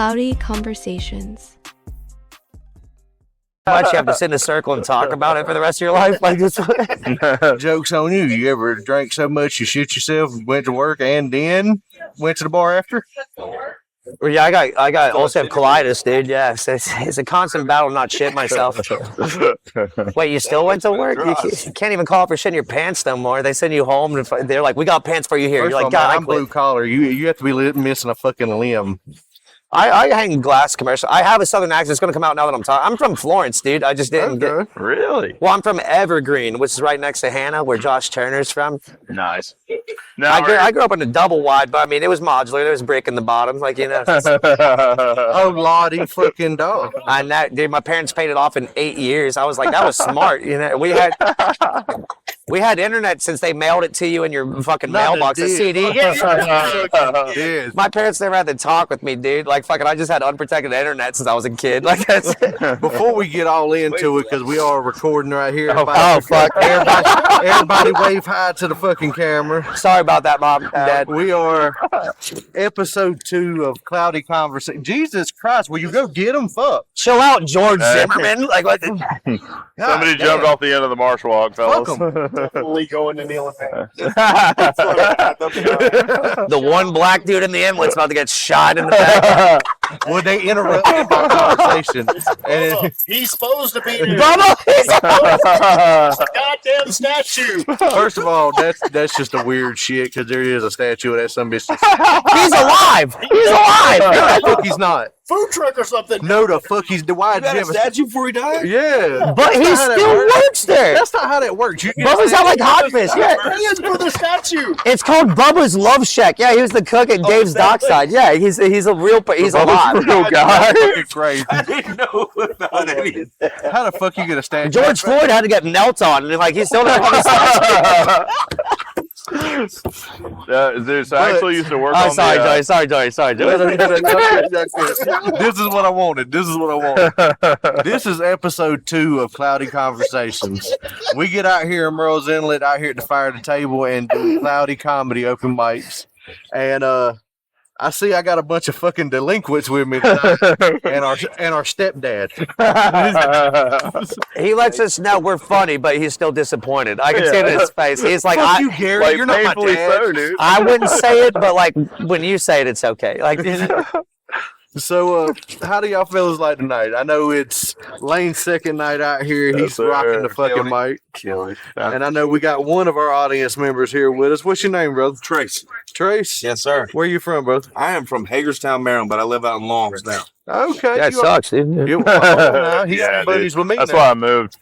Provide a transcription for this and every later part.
Cloudy Conversations. Much you have to sit in a circle and talk about it for the rest of your life? Like this. Joke's on you. You ever drank so much you shit yourself, went to work, and then went to the bar after? Well, yeah, I got ulcerative colitis, dude. Yeah, it's a constant battle not shit myself. Wait, you still went to work? You can't even call for shit in your pants no more. They send you home and they're like, "We got pants for you here." First You're like, of all, "God, I'm blue collar. You have to be missing a fucking limb. I hang glass commercial. I have a southern accent. It's going to come out now that I'm talking. I'm from Florence, dude. I just didn't get. Really? Well, I'm from Evergreen, which is right next to Hannah, where Josh Turner's from. Nice. I grew up in a double wide, but I mean, it was modular. There was brick in the bottom, like, you know. Oh, Lottie fucking dog. And that, dude, my parents paid it off in 8 years. I was like, that was smart, you know. We had internet since they mailed it to you in your fucking mailbox, a CD. My parents never had to talk with me, dude. Like, fucking, I just had unprotected internet since I was a kid. Like, that's Before we get all into it, because we are recording right here. Oh, fuck. Everybody wave hi to the fucking camera. Sorry about that, Mom and Dad. We are episode 2 of Cloudy Conversation. Jesus Christ, will you go get them? Fuck. Chill out, George Zimmerman. Like, what? Somebody jumped off the end of the marsh walk, fellas. Fuck 'em. Definitely going to kneel in The one black dude in the inlet's about to get shot in the back. Would they interrupt my conversation? And He's supposed to be here. Bubba! Goddamn statue. first of all, that's just a weird shit because there is a statue of that some bitch. He's alive! He's alive! No, the fuck he's not. Food truck or something. No, the fuck he's. Why did you have a statue before he died? Yeah, But he That's not how that still works. works there! That's not how that works. You get Bubba's out like hotfish, yeah. He is for the statue. It's called Bubba's Love Shack. Yeah, he was the cook at Dave's Dockside. Yeah, he's a real, he's alive. Real guy. fucking crazy. I didn't know about any of that. How the fuck you get a statue? George Floyd had to get knelt on, and like, he's still not on the statue. Dude, so I actually used to work Oh, on sorry, the, Joey. Sorry, Joey. This is what I wanted. This is episode 2 of Cloudy Conversations. We get out here in Merle's Inlet, out here at the Fire to Table, and do cloudy comedy open mics. And I see I got a bunch of fucking delinquents with me tonight, and our stepdad. He lets us know we're funny, but he's still disappointed. I can see it in his face. He's like, Fuck you, Gary. like, You're not my painfully dad. so, dude. I wouldn't say it, but like when you say it, it's okay. Like, So, how do y'all fellas like tonight? I know it's Lane's second night out here. Yes, He's sir. rocking the fucking mic. Kill it. And I know we got one of our audience members here with us. What's your name, brother? Trace. Trace? Yes, sir. Where you from, brother? I am from Hagerstown, Maryland, but I live out in Longs now. Okay. that you are- sucks, dude. You, now, he's Yeah, buddies with me That's now. why I moved.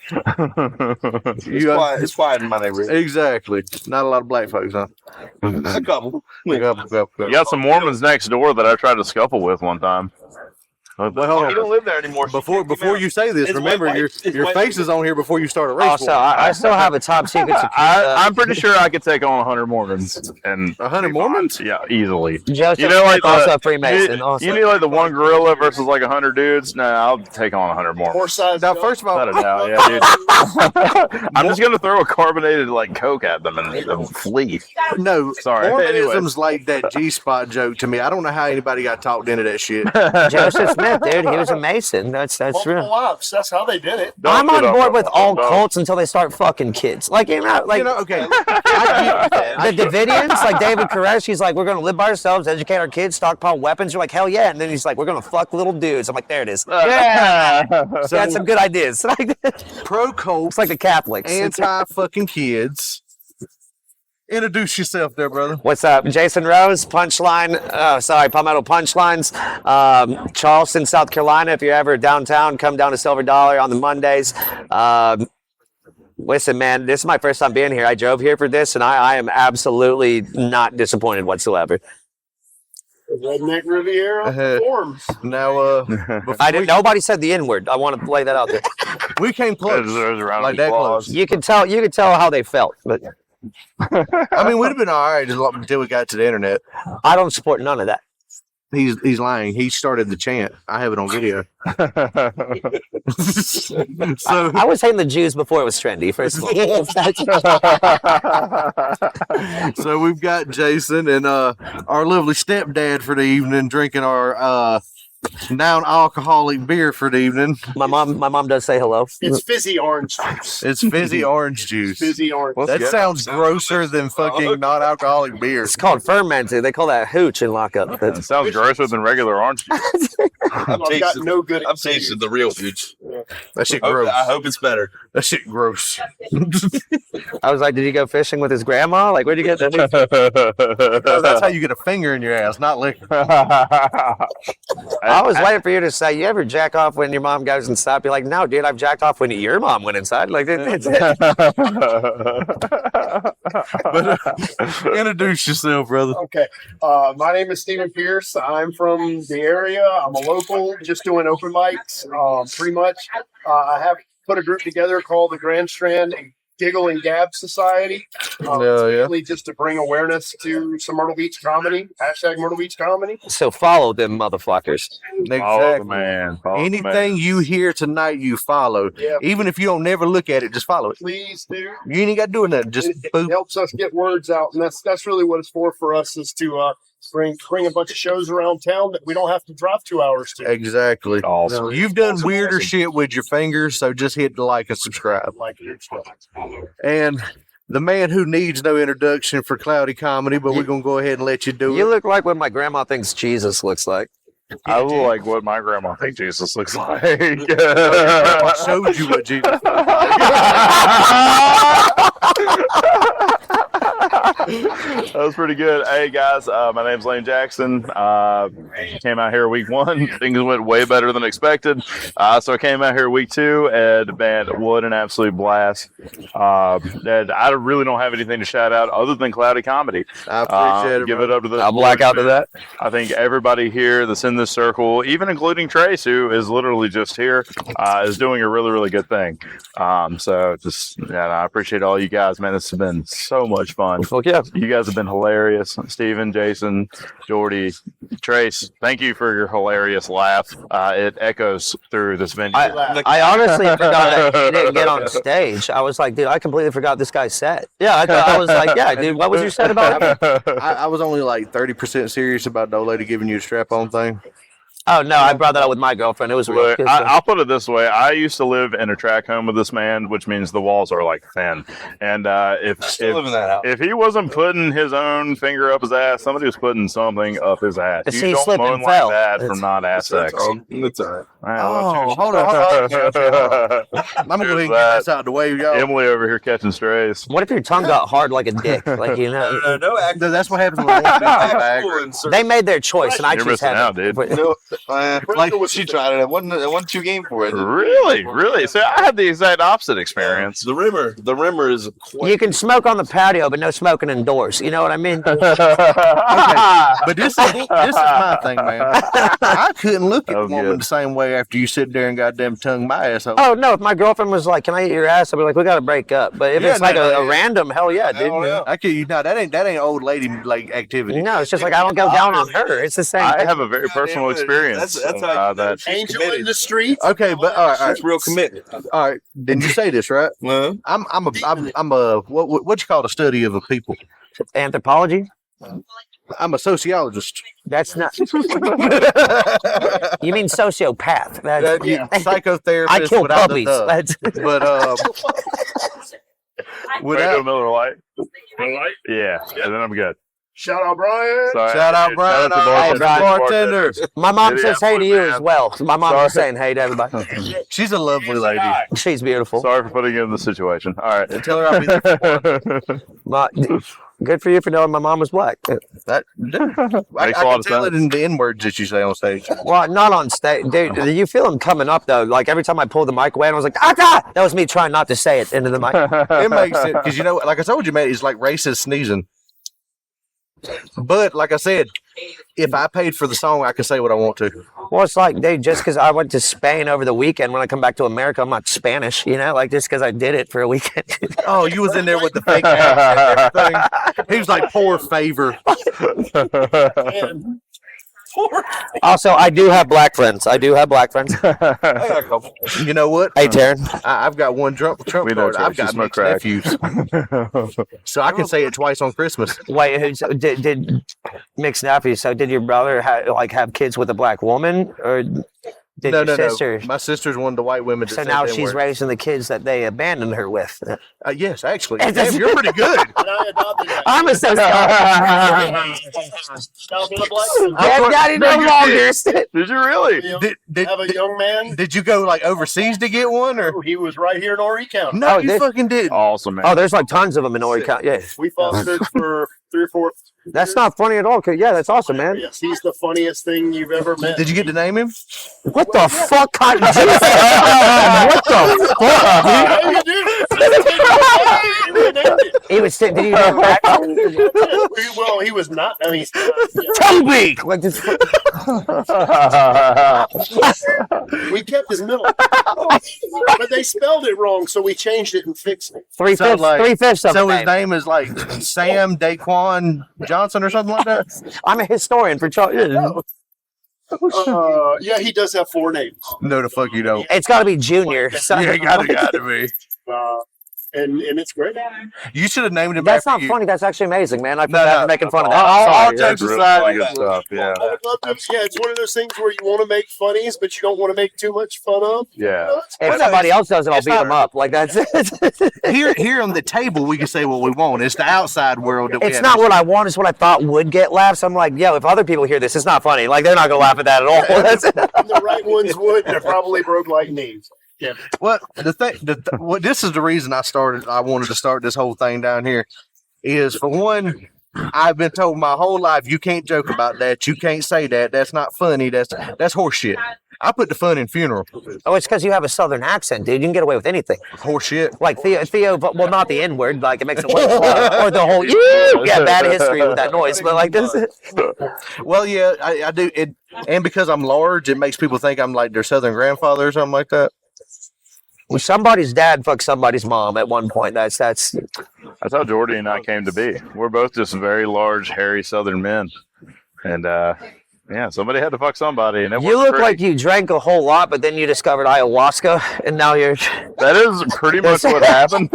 It's quiet in my neighborhood. Exactly. Not a lot of black folks, huh? A couple. Couple. You got some Mormons next door that I tried to scuffle with one time. Well, hold You don't on. live there anymore. Before you say this, It's remember white, your white. face is on here before you start a race. Also, I still have a top secret I'm pretty sure I could take on 100 Mormons. And 100 Mormons? Yeah, easily. Joseph You know, like also a the, Freemason. you, also. you need like the one gorilla versus like 100 dudes. No, I'll take on 100 Mormons. Horse size. Now, first of all, Without a doubt, yeah, dude. I'm just gonna throw a carbonated like Coke at them and flee. no. Sorry. Mormonism's like that G-spot joke to me. I don't know how anybody got talked into that shit. Joseph Smith, dude, he was a Mason. That's Multiple real. wives. That's how they did it. I'm on board with all cults until they start fucking kids. Like, you know, like Okay. I get- the Davidians, like David Koresh, he's like, we're gonna live by ourselves, educate our kids, stockpile weapons. You're like, hell yeah. And then he's like, we're gonna fuck little dudes. I'm like, there it is. Yeah. So that's some good ideas. pro-cult, It's like the Catholics. anti-fucking kids. Introduce yourself there, brother. What's up? Jason Rose, Punchline. Palmetto Punchlines. Charleston, South Carolina. If you're ever downtown, come down to Silver Dollar on the Mondays. Listen, man, this is my first time being here. I drove here for this, and I am absolutely not disappointed whatsoever. Redneck Riviera forms. Now, before I didn't. Nobody said the N word. I want to lay that out there. we came close. There's around Like that applause. close. You could tell. You could tell how they felt, but I mean, we'd have been all right until we got to the internet. I don't support none of that. He's lying. He started the chant. I have it on video. So I was hating the Jews before it was trendy. First of all. so we've got Jason and our lovely stepdad for the evening drinking our non-alcoholic beer for the evening. My mom does say hello. It's fizzy orange juice. It's fizzy orange juice. Fizzy orange. That sounds grosser than fucking non-alcoholic beer. It's called fermented. They call that hooch in lockup. It sounds grosser than regular orange juice. I've I've got no good. I've tasted the real foods. That shit gross. I hope it's better. That shit gross. I was like, did he go fishing with his grandma? Like, where'd you get that? That's how you get a finger in your ass, not liquor. I was waiting for you to say, you ever jack off when your mom goes inside? Be like, no, dude, I've jacked off when your mom went inside. Like, it's Introduce yourself, brother. Okay. My name is Stephen Pierce. I'm from the area. I'm a local, just doing open mics, pretty much. I have put a group together called the Grand Strand Giggle and Gab Society. Really just to bring awareness to some Myrtle Beach comedy. Hashtag Myrtle Beach comedy. So follow them motherfuckers. Follow the man. Follow the Anything man. you hear tonight, you follow. Yeah. Even if you don't never look at it, just follow it. Please do. You ain't got to do nothing. Just It boop. helps us get words out, and that's really what it's for us is to bring a bunch of shows around town that we don't have to drive 2 hours to. Exactly. Awesome. You've done weirder shit with your fingers, so just hit the like and subscribe. Like your stuff. And the man who needs no introduction for cloudy comedy, but we're gonna go ahead and let you do You it. look like what my grandma thinks Jesus looks like. I look like what my grandma thinks Jesus looks like. I showed you what Jesus. That was pretty good. Hey guys, my name's Lane Jackson. Came out here week 1. Things went way better than expected. So I came out here week 2, and man, what an absolute blast. And I really don't have anything to shout out other than cloudy comedy. I appreciate it. Give brother. it up to the. I'll black out to that. I think everybody here that's in this circle, even including Trace, who is literally just here, is doing a really, really good thing. So just, yeah, I appreciate all you guys, man. This has been so much fun. Fuck yeah. You guys have been hilarious. Steven, Jason, Jordy, Trace, thank you for your hilarious laugh. It echoes through this venue. I honestly forgot that he didn't get on stage. I was like, dude, I completely forgot this guy's set. Yeah, I was like, yeah, dude, what was your set about? I was only like 30% serious about the old lady giving you a strap-on thing. Oh, no, I brought that up with my girlfriend. It was real. Look, I'll put it this way. I used to live in a track home with this man, which means the walls are like thin. And Still live in that house. if he wasn't putting his own finger up his ass, somebody was putting something up his ass. See, You he don't slipped moan and like fell. that It's- from not ass sex. That's all right. Oh, hold on. I'm gonna go ahead and get this out of the way, y'all. Emily over here catching strays. What if your tongue got hard like a dick? Like, you know, No, act- That's what happens when one bag. they made their choice, and I You're just missing had out, to. dude. No, Like, she tried it. It wasn't too game for it. Really? So I had the exact opposite experience. The rimmer is quite. You can smoke on the patio, but no smoking indoors. You know what I mean? but this is my thing, man. I couldn't look at a That was woman good. the same way after you sit there and goddamn tongue my asshole. Oh no! If my girlfriend was like, "Can I eat your ass?" I'd be like, "We got to break up." But if Yeah, it's like no, a random, hell yeah, dude. Hell yeah. I kid you not. That ain't old lady like activity. No, it's just like I don't go down on her. It's the same. I thing. have a very personal experience. That's how that Angel in the streets. Okay, but all right. That's real commitment. All right. Didn't you say this right? Well, I'm a what you call a study of a people. Anthropology. I'm a sociologist. That's not. You mean sociopath? That's, Psychotherapist. I kill without puppies. the That's, But Wait, do a without Miller Lite. Yeah, and then I'm good. Shout out, Brian. Sorry. shout out Brian, to our Brian. bartender. my mom Yeah, says hey to you man. as well. My mom was Sorry. saying hey to everybody. She's a lovely lady. She's beautiful. Sorry for putting you in the situation. All right. Tell her I'll be there. Good for you for knowing my mom was black. That I Makes a lot can of tell it sense. in the N words that you say on stage. Well, not on stage, dude. You feel him coming up though. Like every time I pulled the mic away, and I was like, "Ah!" That was me trying not to say it into the mic. It makes sense because you know, like I told you, man, it's like racist sneezing. But like I said, if I paid for the song, I can say what I want to. Well, it's like, dude, just because I went to Spain over the weekend, when I come back to America, I'm not Spanish, you know? Like, just because I did it for a weekend. Oh, you was in there with the fake ass and everything. He was like, poor favor. Also, I do have black friends. I got a couple. You know what? Hey, Taryn. I've got one Trump We know card. I've Tracy got smoke mixed crack. nephews, so I can say it twice on Christmas. Wait, did mixed nephews? So, did your brother have kids with a black woman, or did your sister? No. My sister's one of the white women. That So said now they she's were. raising the kids that they abandoned her with. Yes, actually. Damn, you're pretty good. And I adopted that. I'm a sociologist. Adopted a black man. Daddy no longer. Did you really? You have a young man. Did you go like overseas to get one, or He was right here in Horry County. no? Oh, You this- fucking did. Awesome, man. Oh, there's like tons of them in Horry County. Yeah, We fostered for 3 or 4. that's not funny at all. 'Cause, yeah, that's awesome, man. Yes, he's the funniest thing you've ever met. Did you get to name him? What the fuck, Cotton? What the fuck? Yeah, you did. We named it. He was. Did you know that? Well, he was not. I mean, Toby. Like this. we kept his middle, but they spelled it wrong, so we changed it and fixed it. So, like- 3/5 of So the his name. name is like Sam Daquan Johnson or something like that. I'm a historian for Charlie. Yeah, he does have 4 names, No, the fuck you don't. It's got to be Junior. So- gotta be. and it's great. You should have named him. That's after not you. funny. That's actually amazing, man. I feel No, bad no. making fun of that. All Sorry. jokes That's aside, really good stuff. Yeah. I would love to. Yeah, it's one of those things where you want to make funnies, but you don't want to make too much fun of. Yeah. If somebody else does it, I'll it's beat not- them up. Like that's it. here on the table, we can say what we want. It's the outside world that we It's have not to- what I want. It's what I thought would get laughs. I'm like, yo, if other people hear this, it's not funny. Like they're not gonna laugh at that at all. That's it. And the right ones would. They're probably broke like knees. Yeah. Well, what this is the reason I wanted to start this whole thing down here is, for one, I've been told my whole life you can't joke about that. You can't say that. That's not funny. That's horseshit. I put the fun in funeral. Oh, it's because you have a southern accent, dude. You can get away with anything. Horseshit. Like Theo, but well, not the N word. Like it makes it worse. Or the whole yeah, bad history with that noise. But like this, Well, yeah, I do it, and because I'm large, it makes people think I'm like their southern grandfather or something like that. well, somebody's dad fucked somebody's mom at one point. That's That's how Jordy and I came to be. We're both just very large, hairy Southern men, and yeah, somebody had to fuck somebody, and it you worked look great. like you drank a whole lot, but then you discovered ayahuasca, and now you're. That is pretty much what happened.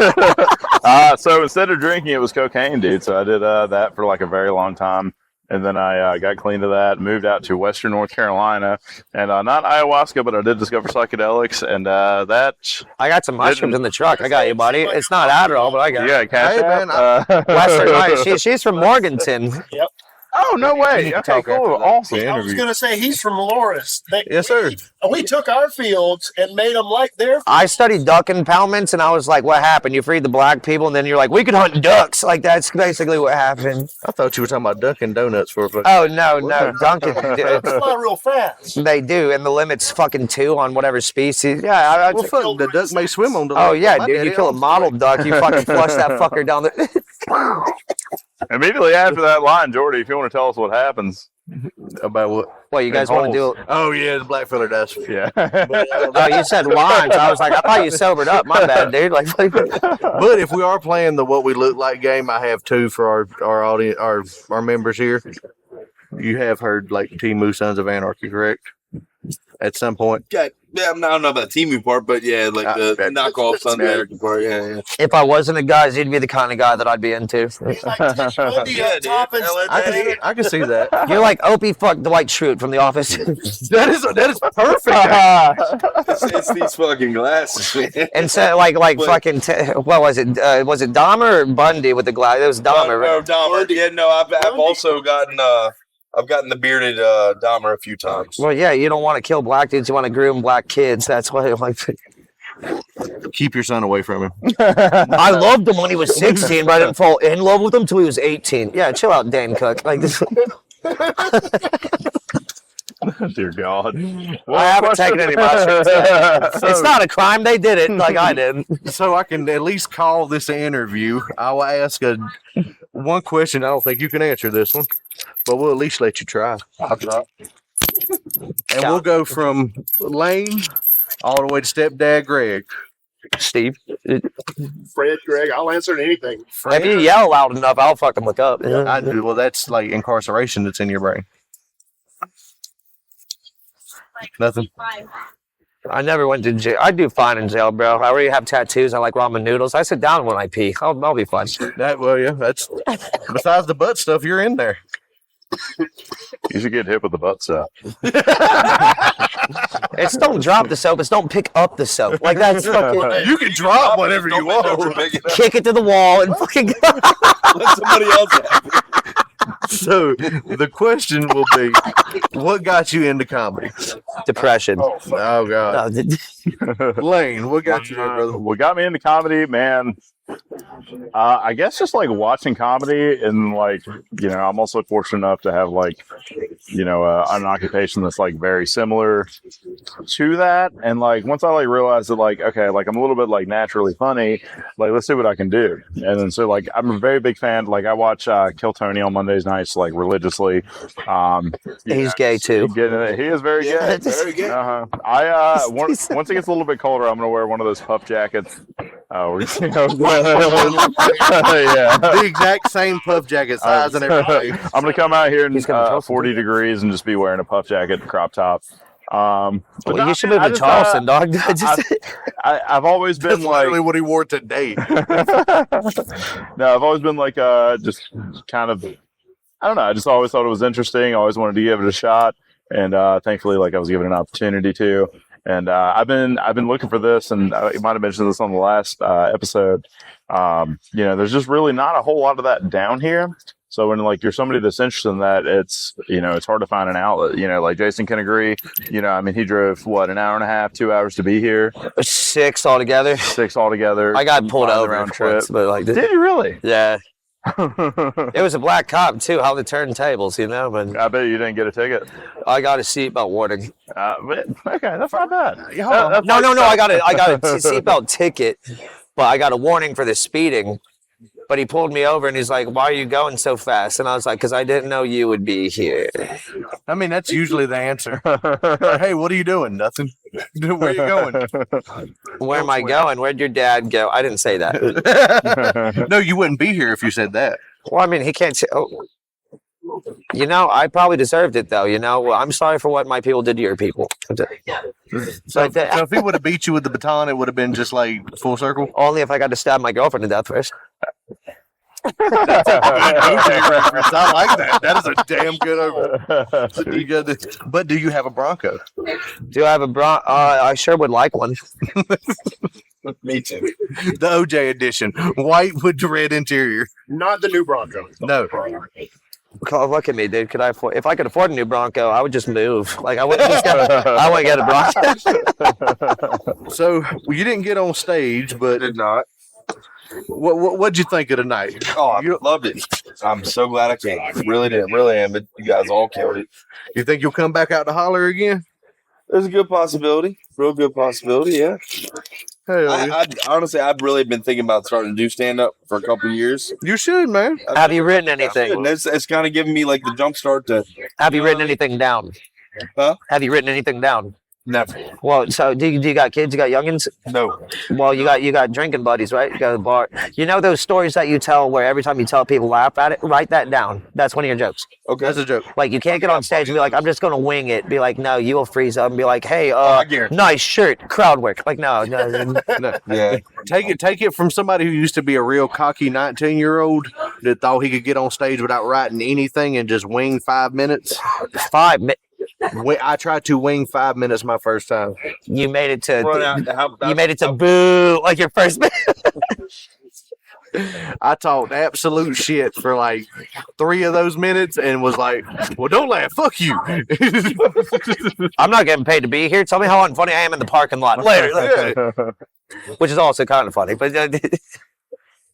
So instead of drinking, it was cocaine, dude. So I did that for like a very long time. And then I got clean of that, moved out to Western North Carolina, and not ayahuasca, but I did discover psychedelics, and that, I got some mushrooms in the truck. I got you, buddy. It's not Adderall, but I got. yeah, cash Hey, app. man, Western. Right, she's from Morganton. Oh, no way. can Okay, talk cool. after that. Awesome I was interview. going to say he's from Loris. Yes, sir. We took our fields and made them like their. I studied duck impoundments, and I was like, "What happened? You freed the black people, and then you're like, we could hunt ducks." Like that's basically what happened. I thought you were talking about Dunkin' Donuts for a fucking. Oh no, Duncan. They fly real fast. They do, and the limit's fucking 2 on whatever species. Yeah, Well, fuck, the duck may swim on the. oh yeah, my dude. daddy You kill a owns- model duck, you fucking flush that fucker down the. Immediately after that line, Jordy, if you want to tell us what happens. About what? What you guys want to do? Oh yeah, the black fella does. Yeah. Oh, you said lines. I was like, I thought you sobered up. My bad, dude. Like, But if we are playing the what we look like game, I have 2 for our audience, our members here. You have heard like Timu Sons of Anarchy, correct? At some point. Yeah, I don't know about the Timu part, but yeah, like the knockoff Sunday part. Yeah. if I wasn't a guy, he'd be the kind of guy that I'd be into. He's like Bundy Yeah, on dude. top and I can see that. You're like Opie fuck Dwight Schrute from The Office. That is perfect. It's these fucking glasses, man. And so, like But- fucking, what was it? Was it Dahmer or Bundy with the glass? It was Dahmer. Right? Dahmer. Yeah, no, I've also gotten I've gotten the bearded Dahmer a few times. Well, yeah, you don't want to kill black dudes. You want to groom black kids. That's why, like, Keep your son away from him. I loved him when he was 16, but I didn't fall in love with him till he was 18. Yeah, chill out, Dan Cook. Like this. Dear God. I haven't taken any mushrooms. It's not a crime. They did it like I did. So I can at least call this an interview. I will ask one question. I don't think you can answer this one, but we'll at least let you try. I'll try. And we'll go from Lane all the way to stepdad Greg. Steve, Fred, Greg, I'll answer anything. if you yell loud enough, I'll fucking look up. Well, that's like incarceration that's in your brain. Nothing. I never went to jail. I do fine in jail, bro. I already have tattoos. I like ramen noodles. I sit down when I pee. I'll be fine. That's besides the butt stuff. You're in there. You should get hit with the butt stuff. It's don't drop the soap. It's don't pick up the soap. Like that's fucking. You can drop whatever you want. Kick it to the wall and fucking. Let somebody else have it. So the question will be, what got you into comedy? Depression. Oh God, Lane, what got you there, brother? What got me into comedy, man? I guess just like watching comedy, and like, you know, I'm also fortunate enough to have like, you know, an occupation that's like very similar to that. And like once I like realized that like, okay, like I'm a little bit like naturally funny, like let's see what I can do. And then so like I'm a very big fan. Like I watch Kill Tony on Mondays nights like religiously. He's gay too. He is very gay. Very good. Once it gets a little bit colder, I'm gonna wear one of those puff jackets. The exact same puff jacket size and everything. I'm gonna come out here in He's gonna 40 degrees and just be wearing a puff jacket, crop top. Well, you should move to Charleston, dog. I've always been That's literally like, what he wore today. no, I've always been like, just kind of, I don't know. I just always thought it was interesting. I always wanted to give it a shot, and thankfully, like I was given an opportunity to. And I've been looking for this, and you might have mentioned this on the last episode. You know, there's just really not a whole lot of that down here. So when like you're somebody that's interested in that, it's, you know, it's hard to find an outlet. You know, like Jason can agree. You know, I mean, he drove what, an hour and a half, 2 hours to be here. 6 altogether. 6 altogether. I got pulled over round trip. once, but like, Did you really? yeah. It was a black cop too. How the turntables, you know. But I bet you didn't get a ticket. I got a seatbelt warning. But, okay, that's not bad. No. I got a seatbelt ticket, but I got a warning for the speeding. But he pulled me over and he's like, "Why are you going so fast?" And I was like, "Because I didn't know you would be here." I mean, that's usually the answer. Hey, what are you doing? Nothing. Where are you going? Where am I going? Where'd your dad go? I didn't say that. No, you wouldn't be here if you said that. Well, I mean, he can't say. Oh. You know, I probably deserved it though. You know, well, I'm sorry for what my people did to your people. So if he would have beat you with the baton, it would have been just like full circle. Only if I got to stab my girlfriend to death first. I like that. That is a damn good over. But do you have a Bronco? Do I have a I sure would like one. Me too. The OJ edition, white with red interior. Not the new Bronco. No. Oh, look at me, dude. Could I afford? If I could afford a new Bronco, I would just move. Like I wouldn't just get. I wouldn't get a Bronco. So you didn't get on stage, but Did not. what'd you think of the night? Oh, I loved it. I'm so glad I came. Really did. Really am. But you guys all killed it. You think you'll come back out to holler again? There's a good possibility. Real good possibility, yeah. Hell, yeah. Honestly, I've really been thinking about starting to do stand-up for a couple of years. You should, man. Have you written anything? And it's kind of giving me like the jump start to Have you written anything down? Huh? Have you written anything down? never. Well, so do you got kids? You got youngins? No. Well, you got drinking buddies, right? You got a bar. You know those stories that you tell where every time you tell people laugh at it? Write that down. That's one of your jokes. Okay. That's a joke. Like you can't get on stage and be like, I'm just gonna wing it. Be like, no, you will freeze up and be like, hey, I guarantee. nice shirt, crowd work. Like no. No. Yeah. Take it from somebody who used to be a real cocky 19-year-old that thought he could get on stage without writing anything and just wing 5 minutes. 5 minutes. I tried to wing 5 minutes my first time. You made it to. Run out. You made it to boo like your first. I talked absolute shit for like 3 of those minutes and was like, well, don't laugh. Fuck you. I'm not getting paid to be here. Tell me how unfunny I am in the parking lot later. Which is also kind of funny, but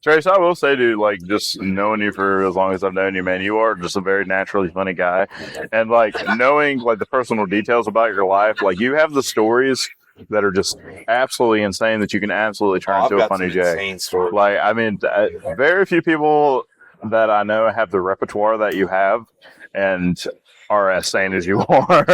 Trace, I will say, dude, like, just knowing you for as long as I've known you, man, you are just a very naturally funny guy. And, like, knowing, like, the personal details about your life, like, you have the stories that are just absolutely insane that you can absolutely turn into a funny Jay. Like, I mean, very few people that I know have the repertoire that you have. And are as sane as you are.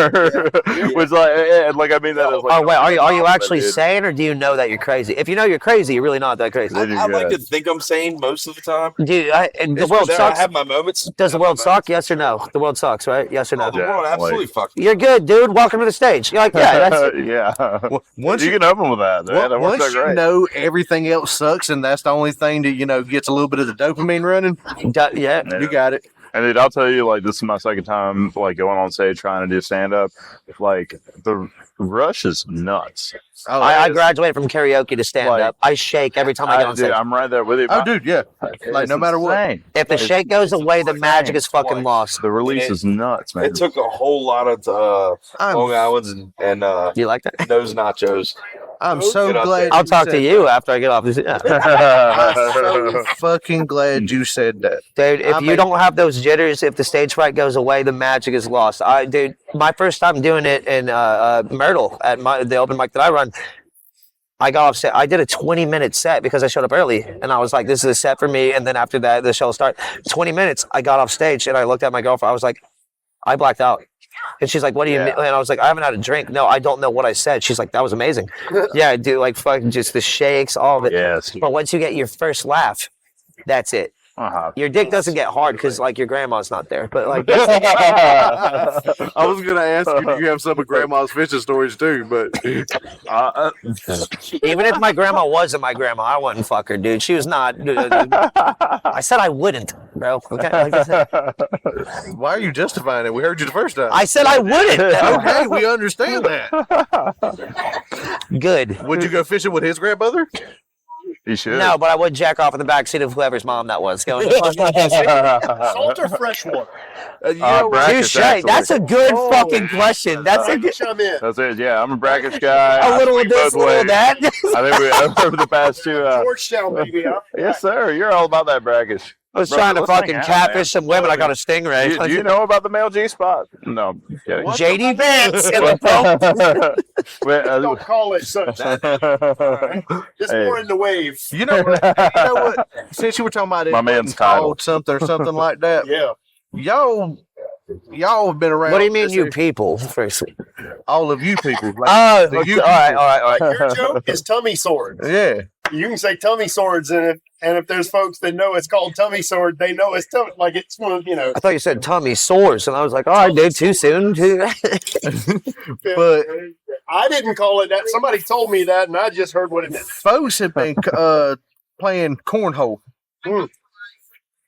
Which like I mean that is like. Oh wait, are you actually dude. sane, or do you know that you're crazy? If you know you're crazy, you're really not that crazy. I like to think I'm sane most of the time. Dude, and the It's world just that I sucks. have my moments. Does the world suck? Yes or no? The world sucks, right? Yes or no? Oh, the world absolutely fucked. You're good, dude. Welcome to the stage. You're like, yeah, that's yeah. Once You can open with that. Man. That works once out you great. know everything else sucks, and that's the only thing that gets a little bit of the dopamine running, yeah. Yeah. you got it. And dude, I'll tell you, like, this is my second time, like, going on stage trying to do stand up. Like, the rush is nuts. Oh, I graduated from karaoke to stand Like, up. I shake every time I get on stage. I'm right there with you. oh, dude, yeah. Like It's no matter what. insane. If the shake goes away, the magic is fucking lost. The release is nuts, man. It took a whole lot of Long Island's and You like that? nose nachos. I'm so Get out glad. there. I'll talk to you after I get off this. Yeah. I'm so fucking glad you said that. Dude, if I you mean- don't have those jitters, if the stage fright goes away, the magic is lost. Dude, my first time doing it in Myrtle at the open mic that I run, I got off set. I did a 20-minute set because I showed up early, and I was like, "This is a set for me." And then after that, the show started. 20 minutes. I got off stage and I looked at my girlfriend. I was like, "I blacked out." And she's like, "What do you mean?" And I was like, "I haven't had a drink. No, I don't know what I said." She's like, "That was amazing." Yeah, dude, like fucking just the shakes, all of it. Yes. But once you get your first laugh, that's it. Uh-huh. Your dick doesn't get hard because like your grandma's not there. But like, I was gonna ask you, do you have some of Grandma's fishing stories too? But even if my grandma wasn't my grandma, I wouldn't fuck her, dude. She was not. I said I wouldn't, bro. Okay. Like I said. why are you justifying it? We heard you the first time. I said I wouldn't. Okay, we understand that. Good. Would you go fishing with his grandmother? You should. No, but I would jack off in the backseat of whoever's mom that was. Going, Salt or freshwater? brackish, touche. actually. That's a good fucking question. That's a good. I'm in. That's it. Yeah, I'm a brackish guy. A little I of this, both a little of ways. that. I think we over the past two. Georgetown, baby. Yes, sir. You're all about that brackish. I was Bro, trying to let's hang fucking out, catfish some women. I got a stingray. Do you know about the male G spot? No. I'm kidding. JD Vance in the phone. Wait, Don't call it such. Just Hey. more in the wave. You know what? Since you were talking about it, My man's called something or something like that. Yeah. Y'all have been around. What do you mean, this you area- people? First. All of you people. Like, Oh, the okay. you all right, all right. Your joke is tummy swords. yeah. You can say tummy swords, and if there's folks that know it's called tummy sword, they know it's tummy. Like it's one, I thought you said tummy sores, and I was like, all right, dude, too soon. But I didn't call it that. Somebody told me that, and I just heard what it meant. folks have been playing cornhole.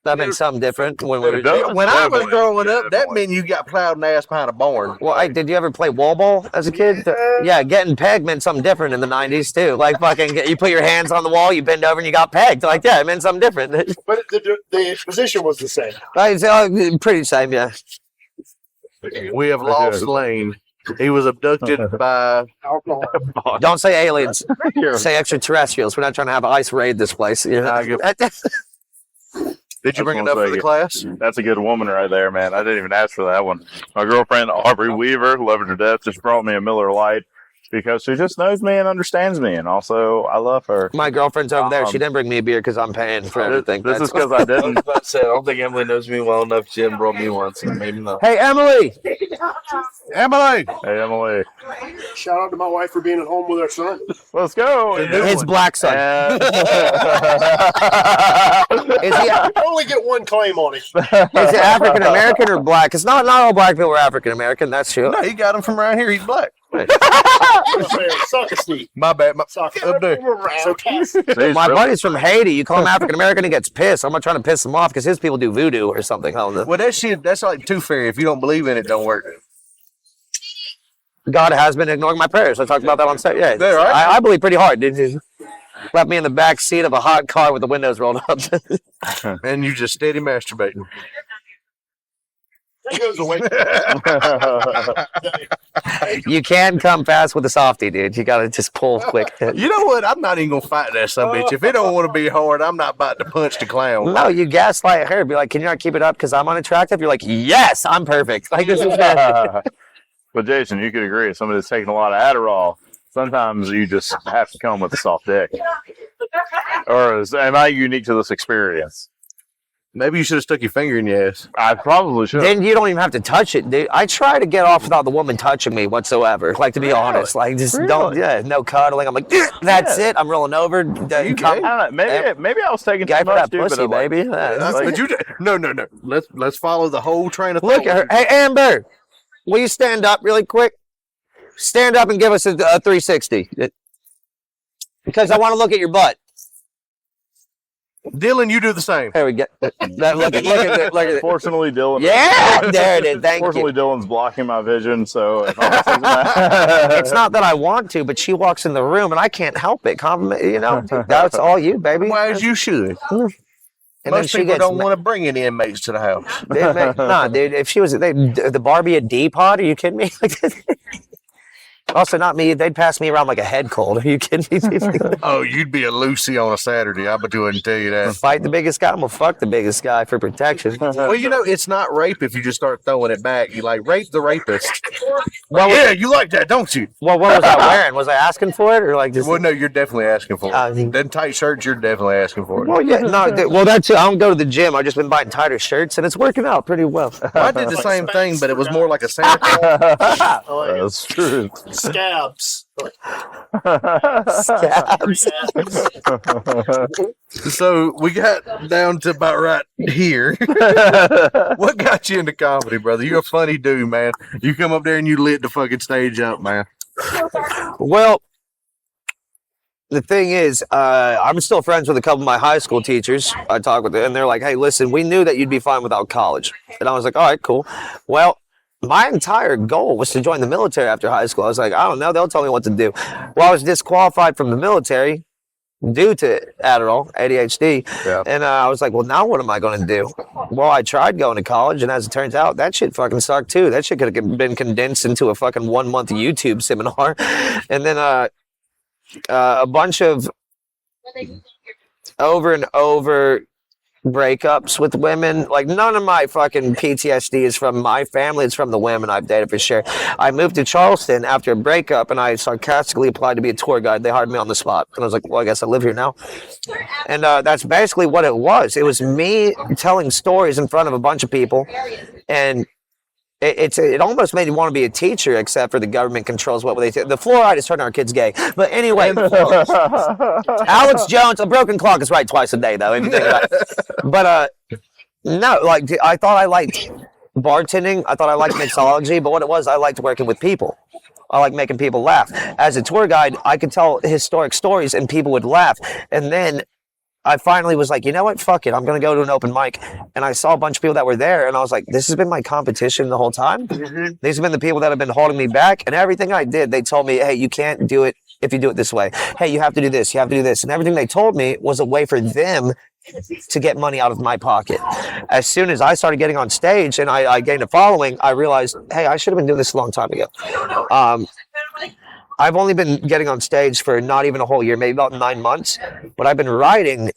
That meant something different when we were. It does. When I was Definitely. growing up, that Definitely. meant you got plowed in the ass behind a barn. Well, did you ever play wall ball as a kid? Yeah, getting pegged meant something different in the 90s, too. Like, fucking, you put your hands on the wall, you bend over, and you got pegged. Like, yeah, it meant something different. But the position was the same. Right, so, pretty same, yeah. We have lost Lane. He was abducted by. Alcohol. Don't say aliens. Say extraterrestrials. We're not trying to have ICE raid this place. You know? Did you bring That's it up one for the second. class? That's a good woman right there, man. I didn't even ask for that one. My girlfriend, Aubrey Weaver, love her to death, just brought me a Miller Lite because she just knows me and understands me. And also, I love her. My girlfriend's over there. She didn't bring me a beer because I'm paying for everything. This is That's- because I I was didn't. about to say, I don't think Emily knows me well enough. Jim brought me once, and maybe not. Hey, Emily! Emily! Hey, Emily. Shout out to my wife for being at home with her son. Let's go. His black son. And- Is he You only get one claim on it. is it African American or black? It's not all black people are African American. That's true. No, he got him from around here. He's black. Suck a sneak. My bad. Suck it. Up there. So Cass, Jeez, My really? buddy's from Haiti. You call him African American, he gets pissed. I'm not trying to piss him off because his people do voodoo or something. I don't know. Well, that shit, that's like tooth fairy. If you don't believe in it, don't work. God has been ignoring my prayers. I talked about that on set. Yeah, Yeah, right. I believe pretty hard. Did you? Left me in the back seat of a hot car with the windows rolled up. And you just steady masturbating. that goes away. You can come fast with a softie, dude. You gotta just pull quick. You know what? I'm not even gonna fight that son bitch. If it don't want to be hard, I'm not about to punch the clown. No, you gaslight her. Be like, can you not keep it up because I'm unattractive? You're like, yes, I'm perfect. Like this is But Jason, you could agree. If somebody's taking a lot of Adderall, sometimes you just have to come with a soft dick. Or am I unique to this experience? Maybe you should have stuck your finger in your ass. I probably should. Then you don't even have to touch it, dude. I try to get off without the woman touching me whatsoever. Like, to be honest, like, just don't, no cuddling. I'm like, that's it. I'm rolling over. I don't know. Maybe I was taking Guy too for much, that pussy, but baby. But you, no. Let's follow the whole train of Look at her. Hey, Amber, will you stand up really quick? Stand up and give us a 360. Because I want to look at your butt. Dylan, you do the same. There we go. Look at it. Fortunately, Dylan. Yeah, there it is. Thank Fortunately, you. Dylan's blocking my vision, so if I'm saying that- It's not that I want to, but she walks in the room and I can't help it. Compliment, that's all you, baby. Well, as you should. And then Most she people gets don't want to bring any inmates to the house. Nah, dude. If she was the Barbie a D pod, are you kidding me? Also, not me. They'd pass me around like a head cold. Are you kidding me? Oh, you'd be a Lucy on a Saturday. I would go ahead and tell you that. Fight the biggest guy. I'm gonna fuck the biggest guy for protection. Well, it's not rape if you just start throwing it back. You like rape the rapist. Well, Yeah, you like that, don't you? well, what was I wearing? Was I asking for it or like just? Well, no, you're definitely asking for I it. mean- Them tight shirts, you're definitely asking for it. Well, yeah, no. Well, that's it. I don't go to the gym. I've just been buying tighter shirts, and it's working out pretty well. I did the same thing, but it was more like a Santa Claus. That's true. Scabs. Scabs. So we got down to about right here. What got you into comedy, brother? You're a funny dude, man. You come up there and you lit the fucking stage up, man. Well, the thing is, I'm still friends with a couple of my high school teachers. I talk with them, and they're like, "Hey, listen, we knew that you'd be fine without college." And I was like, "All right, cool." Well, my entire goal was to join the military after high school. I was like, I don't know. They'll tell me what to do. Well, I was disqualified from the military due to Adderall, ADHD. Yeah. And I was like, well, now what am I going to do? Well, I tried going to college, and as it turns out, that shit fucking sucked too. That shit could have been condensed into a fucking 1 month YouTube seminar. And then a bunch of over and over breakups with women. Like, none of my fucking PTSD is from my family. It's from the women I've dated for sure. I moved to Charleston after a breakup, and I sarcastically applied to be a tour guide. They hired me on the spot. And I was like, well, I guess I live here now. And that's basically what it was. It was me telling stories in front of a bunch of people. And it almost made me want to be a teacher, except for the government controls what they say. The fluoride is turning our kids gay. But anyway, Alex Jones, a broken clock is right twice a day, though. If you think about it. But no, like, I thought I liked bartending. I thought I liked mixology. But what it was, I liked working with people. I like making people laugh. As a tour guide, I could tell historic stories and people would laugh. And then I finally was like, you know what? Fuck it. I'm going to go to an open mic. And I saw a bunch of people that were there. And I was like, this has been my competition the whole time. These have been the people that have been holding me back. And everything I did, they told me, hey, you can't do it if you do it this way. Hey, you have to do this. You have to do this. And everything they told me was a way for them to get money out of my pocket. As soon as I started getting on stage and I gained a following, I realized, hey, I should have been doing this a long time ago. I've only been getting on stage for not even a whole year, maybe about 9 months, but I've been writing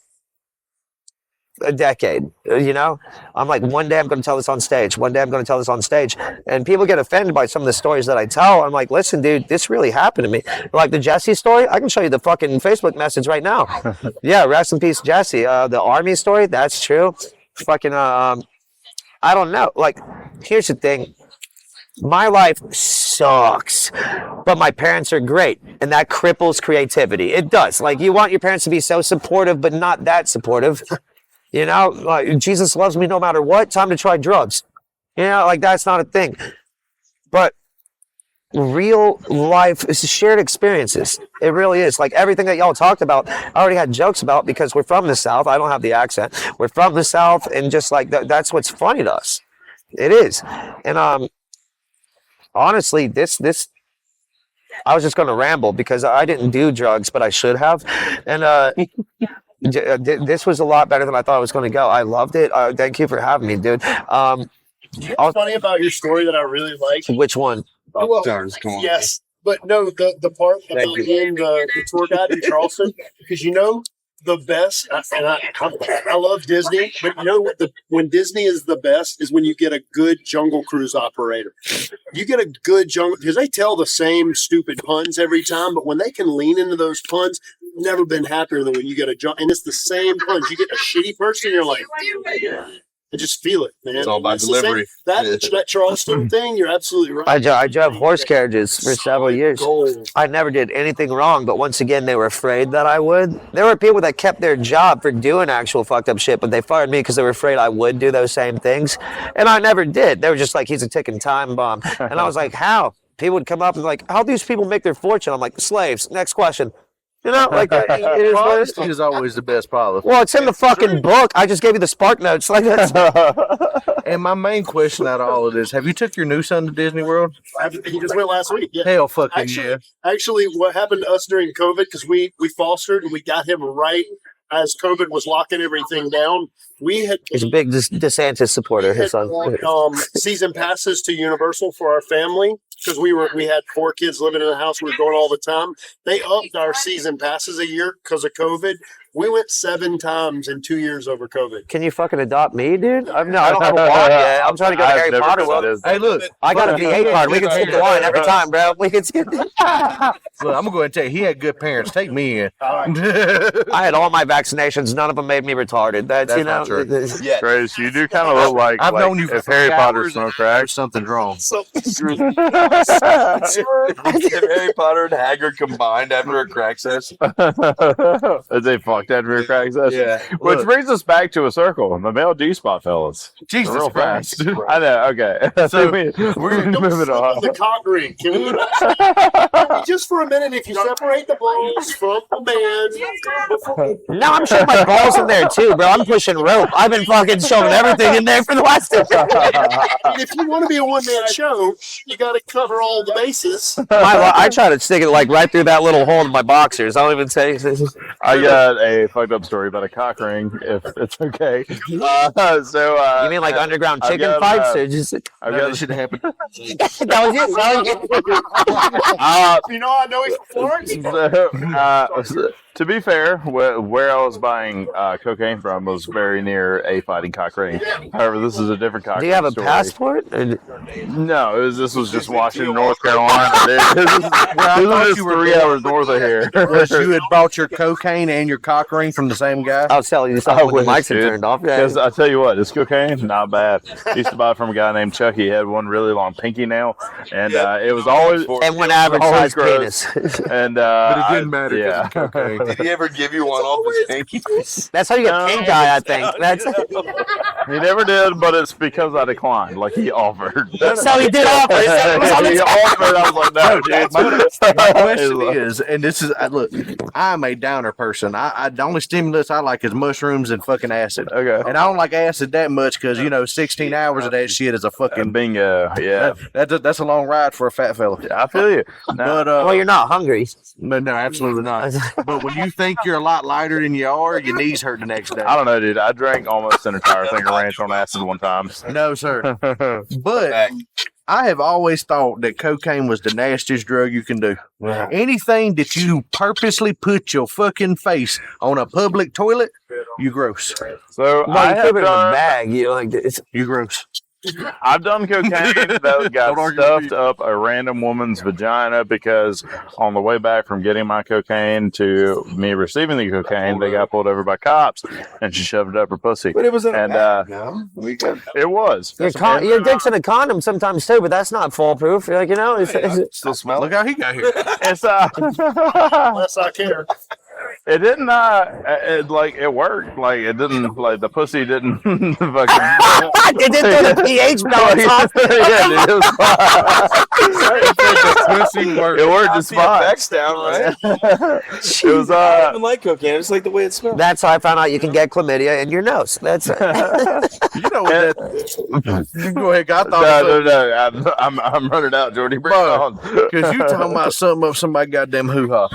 a decade. I'm like, one day I'm going to tell this on stage. One day I'm going to tell this on stage. And people get offended by some of the stories that I tell. I'm like, listen, dude, this really happened to me. Like the Jesse story, I can show you the fucking Facebook message right now. Yeah, rest in peace, Jesse. The army story, that's true. Fucking, I don't know. Like, here's the thing. My life sucks, but my parents are great, and that cripples creativity. It does. Like, you want your parents to be so supportive, but not that supportive. Like, Jesus loves me no matter what. Time to try drugs. Like, that's not a thing. But real life is shared experiences. It really is. Like, everything that y'all talked about, I already had jokes about because we're from the South. I don't have the accent. We're from the South, and just like that's what's funny to us. It is. And honestly, this I was just going to ramble because I didn't do drugs, but I should have. And this was a lot better than I thought it was going to go. I loved it. Thank you for having me, dude. What's funny about your story that I really like? Which one? Well, yes, but no, the part about being the tour guide in Charleston, because the best, and I love Disney, but when Disney is the best is when you get a good Jungle Cruise operator. You get a good jungle, because they tell the same stupid puns every time, but when they can lean into those puns, never been happier than when you get a job, and it's the same punch. You get a shitty person, you're like, I just feel it, man. It's all about the same- delivery. That Charleston thing, you're absolutely right. I drove horse carriages for several years. I never did anything wrong, but once again, they were afraid that I would. There were people that kept their job for doing actual fucked up shit, but they fired me because they were afraid I would do those same things. And I never did. They were just like, he's a ticking time bomb. And I was like, how? People would come up and like, how do these people make their fortune? I'm like, slaves. Next question. You know, like it is what it is. Honesty is always the best policy. Well, it's in the fucking book. I just gave you the spark notes. Like that's And my main question out of all of this, have you took your new son to Disney World? He just went last week. Yeah. Hell fucking yeah. Actually, what happened to us during COVID, because we fostered and we got him right as COVID was locking everything down. We had he's a big DeSantis supporter. His son. Season passes to Universal for our family because we had 4 kids living in the house. We were going all the time. They upped our season passes a year because of COVID. We went 7 times in 2 years over COVID. Can you fucking adopt me, dude? I don't have a wand yet. I'm trying to go to Harry Potter world. Hey, look. I got a V8 card. We can skip the line every time, bro. We can skip. Look, I'm going to go ahead and tell you, he had good parents. Take me in. I had all my vaccinations. None of them made me retarded. That's you know. not true. Yeah. Grace, you do kind of look like I've known you for if Harry 3 Potter hours, smoked crack. something's wrong. If Harry Potter and Hagrid combined after a crack session. They fucked after a crack session. Yeah. Which Look. brings us back to a circle. The male G-spot, fellas. Jesus Real Christ. fast. I know. Okay. So, we're moving on. The cock ring. Can we just for a minute, if you separate the balls from the man, No, I'm showing my balls in there too, bro. I'm pushing rope. I've been fucking showing everything in there for the last 2 and if you want to be a one-man show, you got to cover all the bases. I try to stick it like right through that little hole in my boxers. I don't even say. I got a fucked up story about a cock ring, if it's okay. You mean like underground I've chicken got, fights, or just I've That got should happen. that was it? You know, I know he's from Florence. To be fair, where I was buying cocaine from was very near a fighting cock ring. However, this is a different cock Do ring you have a story. passport? No, this was just Washington, North Carolina. This is just 3 hours north of here. Unless you had bought your cocaine and your cock ring from the same guy. I'll tell you something when the mics are turned off. Yeah. Because I tell you what, this cocaine, not bad. Used to buy it from a guy named Chucky. He had one really long pinky nail, and it was always And when average always size gross. penis. And But it didn't matter. Yeah. Okay. Did he ever give you one off his pinky? That's how you get pink eye, I think. That's He never did, but it's because I declined. Like he offered. so he did offer. He offered. I was like, no, dude. My question is, and this is, look, I'm a downer person. The only stimulus I like is mushrooms and fucking acid. Okay. And I don't like acid that much because, 16 hours of that shit is a fucking Bingo. Yeah. That's a long ride for a fat fella. I feel you. But Well, you're not hungry. no, absolutely not. But when you think you're a lot lighter than you are, your knees hurt the next day. I don't know, dude. I drank almost an entire thing of ranch on acid one time. No, sir. But I have always thought that cocaine was the nastiest drug you can do. Anything that you purposely put your fucking face on a public toilet, you gross. So Well, I you have keep it in a done, bag. You know, like it's. You gross. I've done cocaine that Don't got argue stuffed with me. up a random woman's vagina because on the way back from getting my cocaine to me receiving the cocaine, they got pulled over by cops and she shoved it up her pussy. But it was in a And bag, no? We could. it was. Your dick's in a condom sometimes too, but that's not foolproof. You're like, it's Still smell Look it? how he got here. It's Unless I care. it didn't it worked. Like it didn't like the pussy didn't fucking it did throw the pH balance off. yeah, dude, it was fine. Pussy work. It worked The just fine. effects down, right? It was I don't even like cocaine. I just like the way it smells. That's how I found out you can get chlamydia in your nose. That's You know what that? You go ahead. I thought no. I'm running out, Jordy. Bring it on. because you talking about something of somebody goddamn hoo ha.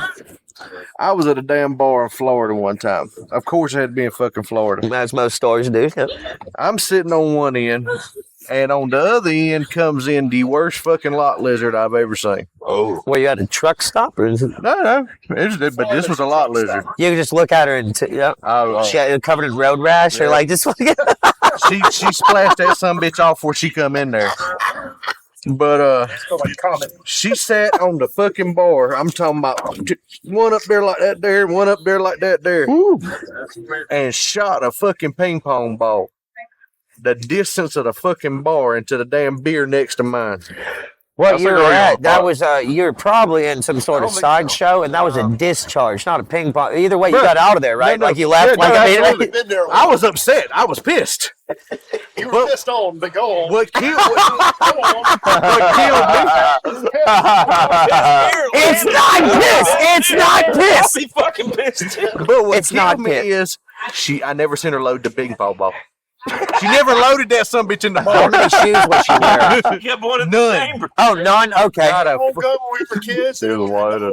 I was at a damn bar in Florida one time. Of course, it had to be in fucking Florida. as most stores do. I'm sitting on one end, and on the other end comes in the worst fucking lot lizard I've ever seen. Oh. Where you at a truck stop, or is it? No, but this was a lot lizard. You can just look at her and yeah, Oh, she had covered in road rash, or like just she splashed that some bitch off before she come in there. But It's called like Comet. she sat on the fucking bar. I'm talking about one up there like that there, one up there like that there, and shot a fucking ping pong ball the distance of the fucking bar into the damn beer next to mine. What That's you like were going on at, a that bar. was, you're probably in some sort of sideshow, and that was a discharge, not a ping pong. Either way, you Bro, got out of there, right? no, Like you left, yeah, like no, immediately. absolutely. Been there. I was upset. I was pissed. You were pissed on, but go on. What killed, Go on. what killed me? It's not piss. It's not piss. He fucking pissed. But what It's not killed me pit. is I never seen her load the ping pong ball. She never loaded that son bitch in the How bar. many shoes was she wearing? He kept one in the None. chamber. Oh, none. Okay. Not a Old gun when we were kids. Dude, loaded.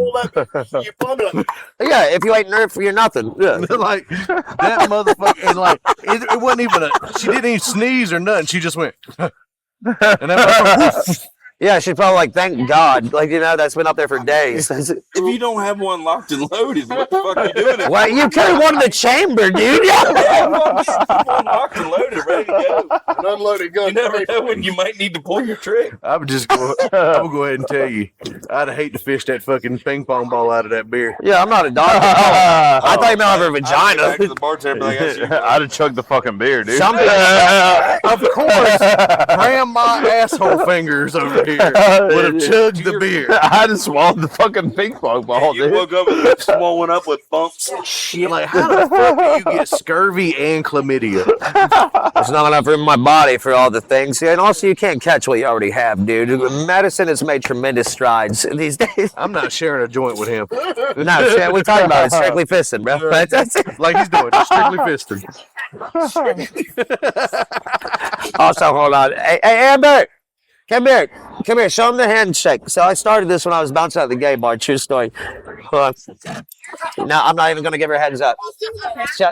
You probably like, Yeah, if you ain't nerf, you're nothing. Yeah. like that motherfucker, and like it wasn't even she didn't even sneeze or nothing. She just went, and that motherfucker, woof. Yeah, she's probably like, thank God. Like, you know, that's been up there for days. If you don't have one locked and loaded, what the fuck are you doing? Well, you could have won the chamber, dude. Yeah, one locked and loaded, ready to go. an unloaded gun. You never know when you might need to pull your trick. I'm gonna go ahead and tell you, I'd hate to fish that fucking ping pong ball out of that beer. Yeah, I'm not a doctor. I thought you meant over a Back vagina. to the bartender, like, I see you. I'd have chugged the fucking beer, dude. Some Of course, grandma asshole fingers over here would have chugged the beer. I just swallowed the fucking ping pong ball, You dude. woke up and lips swollen up with bumps. Shit, like how the fuck do you get scurvy and chlamydia? There's not enough room in my body for all the things. And also, you can't catch what you already have, dude. Medicine has made tremendous strides these days. I'm not sharing a joint with him. No, shit, we talking about it. Strictly fisting, bro. That's it. Like he's doing, just strictly fisting. Also, hold on. Hey, Amber, come here. Come here. Show him the handshake. So I started this when I was bouncing out the gay bar. True story. Hold on. No, I'm not even going to give her a heads up.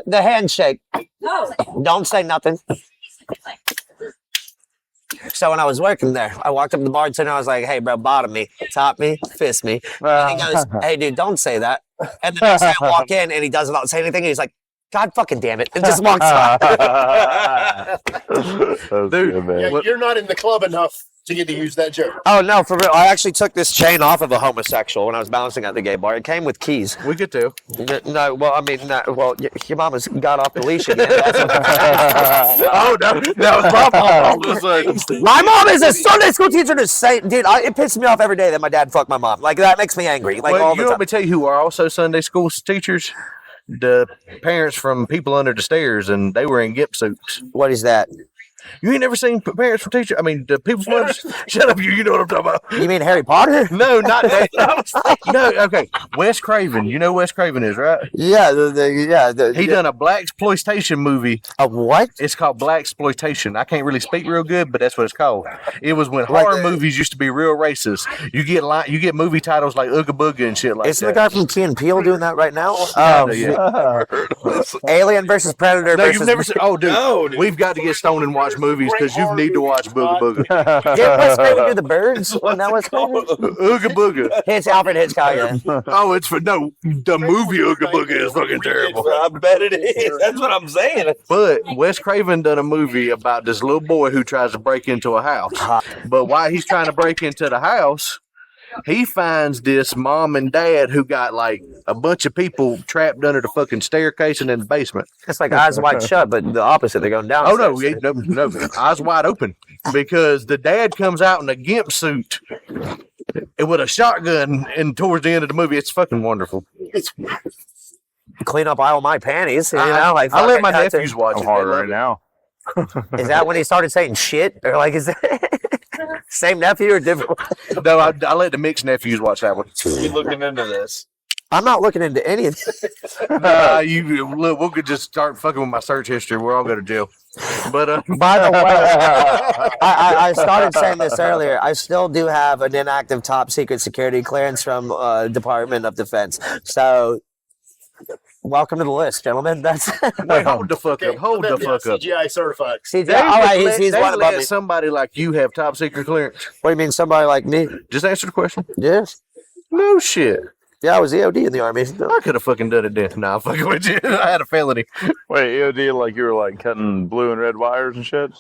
The handshake. Don't say nothing. So when I was working there, I walked up to the bartender. I was like, "Hey, bro, bottom me, top me, fist me." And he goes, "Hey, dude, don't say that." And the next day I walk in, and he does not say anything. He's like, "God fucking damn it!" and just walks out. Dude, Yeah, you're not in the club enough to get to use that joke. Oh no, for real! I actually took this chain off of a homosexual when I was bouncing at the gay bar. It came with keys. we could too. No, well, I mean, no, well, your mama's got off the leash again. That's what- Oh no, that was my fault. I was like, My mom is a Sunday school teacher to say, dude, it pisses me off every day that my dad fucked my mom. Like, that makes me angry. Like, well, all you the want time. me to tell you who are also Sunday school teachers? The parents from People Under the Stairs, and they were in gimp suits. What is that? You ain't never seen parents from teachers? I mean, the people from under. Shut up, you know what I'm talking about. You mean Harry Potter? No, not that. No, okay. Wes Craven. You know who Wes Craven is, right? Yeah, He done a black exploitation movie. A what? It's called Black Exploitation. I can't really speak real good, but that's what it's called. It was when Like horror the- movies used to be real racist. You get movie titles like Ooga Booga and shit like Isn't the that. guy from Key and Peele doing that right now? Yeah. Alien versus Predator No, versus... you've never seen. Oh, dude, No, dude. we've got to get stoned and watch movies because you need to watch Booga Booga. Did Wes Craven do the birds? When that was Ooga Booga. It's Alfred Hitchcock. Yeah. Oh, it's for no. The movie Ooga Booga is fucking terrible. I bet it is. That's what I'm saying. But Wes Craven done a movie about this little boy who tries to break into a house. But while he's trying to break into the house, he finds this mom and dad who got like a bunch of people trapped under the fucking staircase and in the basement. It's like Eyes Wide Shut, but the opposite. They're going down. Oh no, no, eyes wide open because the dad comes out in a gimp suit and with a shotgun. And towards the end of the movie, it's fucking wonderful. Clean up all my panties. You know, like I let my fucking- nephews watch I'm it. hard They love right it. now. Is that when he started saying shit, or like is that same nephew or different? No, I let the mixed nephews watch that one. You looking into this? I'm not looking into any of this. You look, we could just start fucking with my search history. We're all going to jail. But By the way, I started saying this earlier. I still do have an inactive top secret security clearance from Department of Defense. So, welcome to the list, gentlemen. That's wait, hold the fuck up. Hold the fuck up. CGI certified. CJ. All right, he's They one above let me. somebody like you have top secret clearance. What do you mean, somebody like me? Just answer the question. Yes. No shit. Yeah, I was EOD in the army. I could have fucking done it then. Nah, I'm fucking with you. I had a felony. Wait, EOD, like you were like cutting blue and red wires and shit?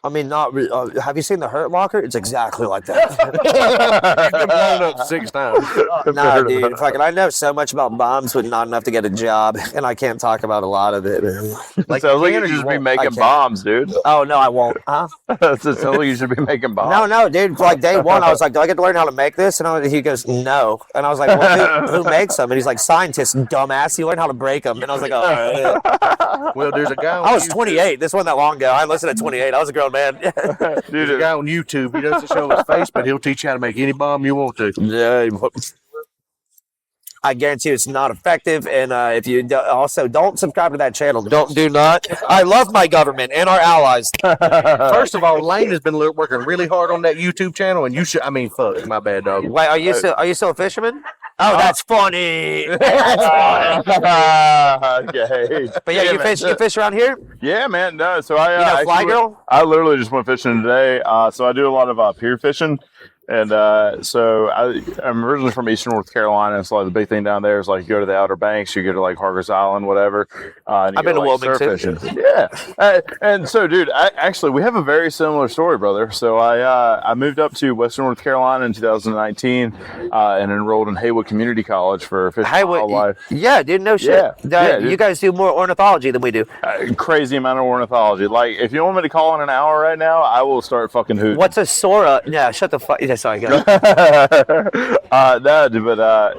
I mean, not. Have you seen the Hurt Locker? It's exactly like that. You've been blown up 6 times. Nah, dude. Fucking, I know so much about bombs, but not enough to get a job, and I can't talk about a lot of it. Like, sounds like you should be making bombs, dude. Oh no, I won't. Huh? It sounds like you should be making bombs. No, dude. Like day one, I was like, "Do I get to learn how to make this?" And he goes, "No." And I was like, "Well, who makes them?" And he's like, "Scientists, dumbass. You learn how to break them." And I was like, "Oh." Well, there's a guy. I was 28. This wasn't that long ago. I listened at 28. I was a grown man. There's a guy on YouTube. He doesn't show his face, but he'll teach you how to make any bomb you want to. Yeah. I guarantee you it's not effective. And if you also don't subscribe to that channel, do not. I love my government and our allies. First of all, Lane has been working really hard on that YouTube channel, and you should. I mean, fuck, my bad, dog. Wait, are you still a fisherman? Oh, that's funny. Okay. But yeah, you fish around here? Yeah, man. No, so I You know, Fly Girl? I literally just went fishing today. So I do a lot of pier fishing. And so I'm originally from Eastern North Carolina, and so like the big thing down there is like you go to the Outer Banks, you go to like Hargers Island, whatever. And I've been to Wilmington. Wilmington. Yeah, and so, dude, actually we have a very similar story, brother. So I moved up to Western North Carolina in 2019 and enrolled in Haywood Community College for fish and wildlife. Yeah, dude, no shit. dude. You guys do more ornithology than we do. Crazy amount of ornithology. Like, if you want me to call in an hour right now, I will start fucking hooting. What's a Sora? Yeah, shut the fuck. Yeah, sorry, go.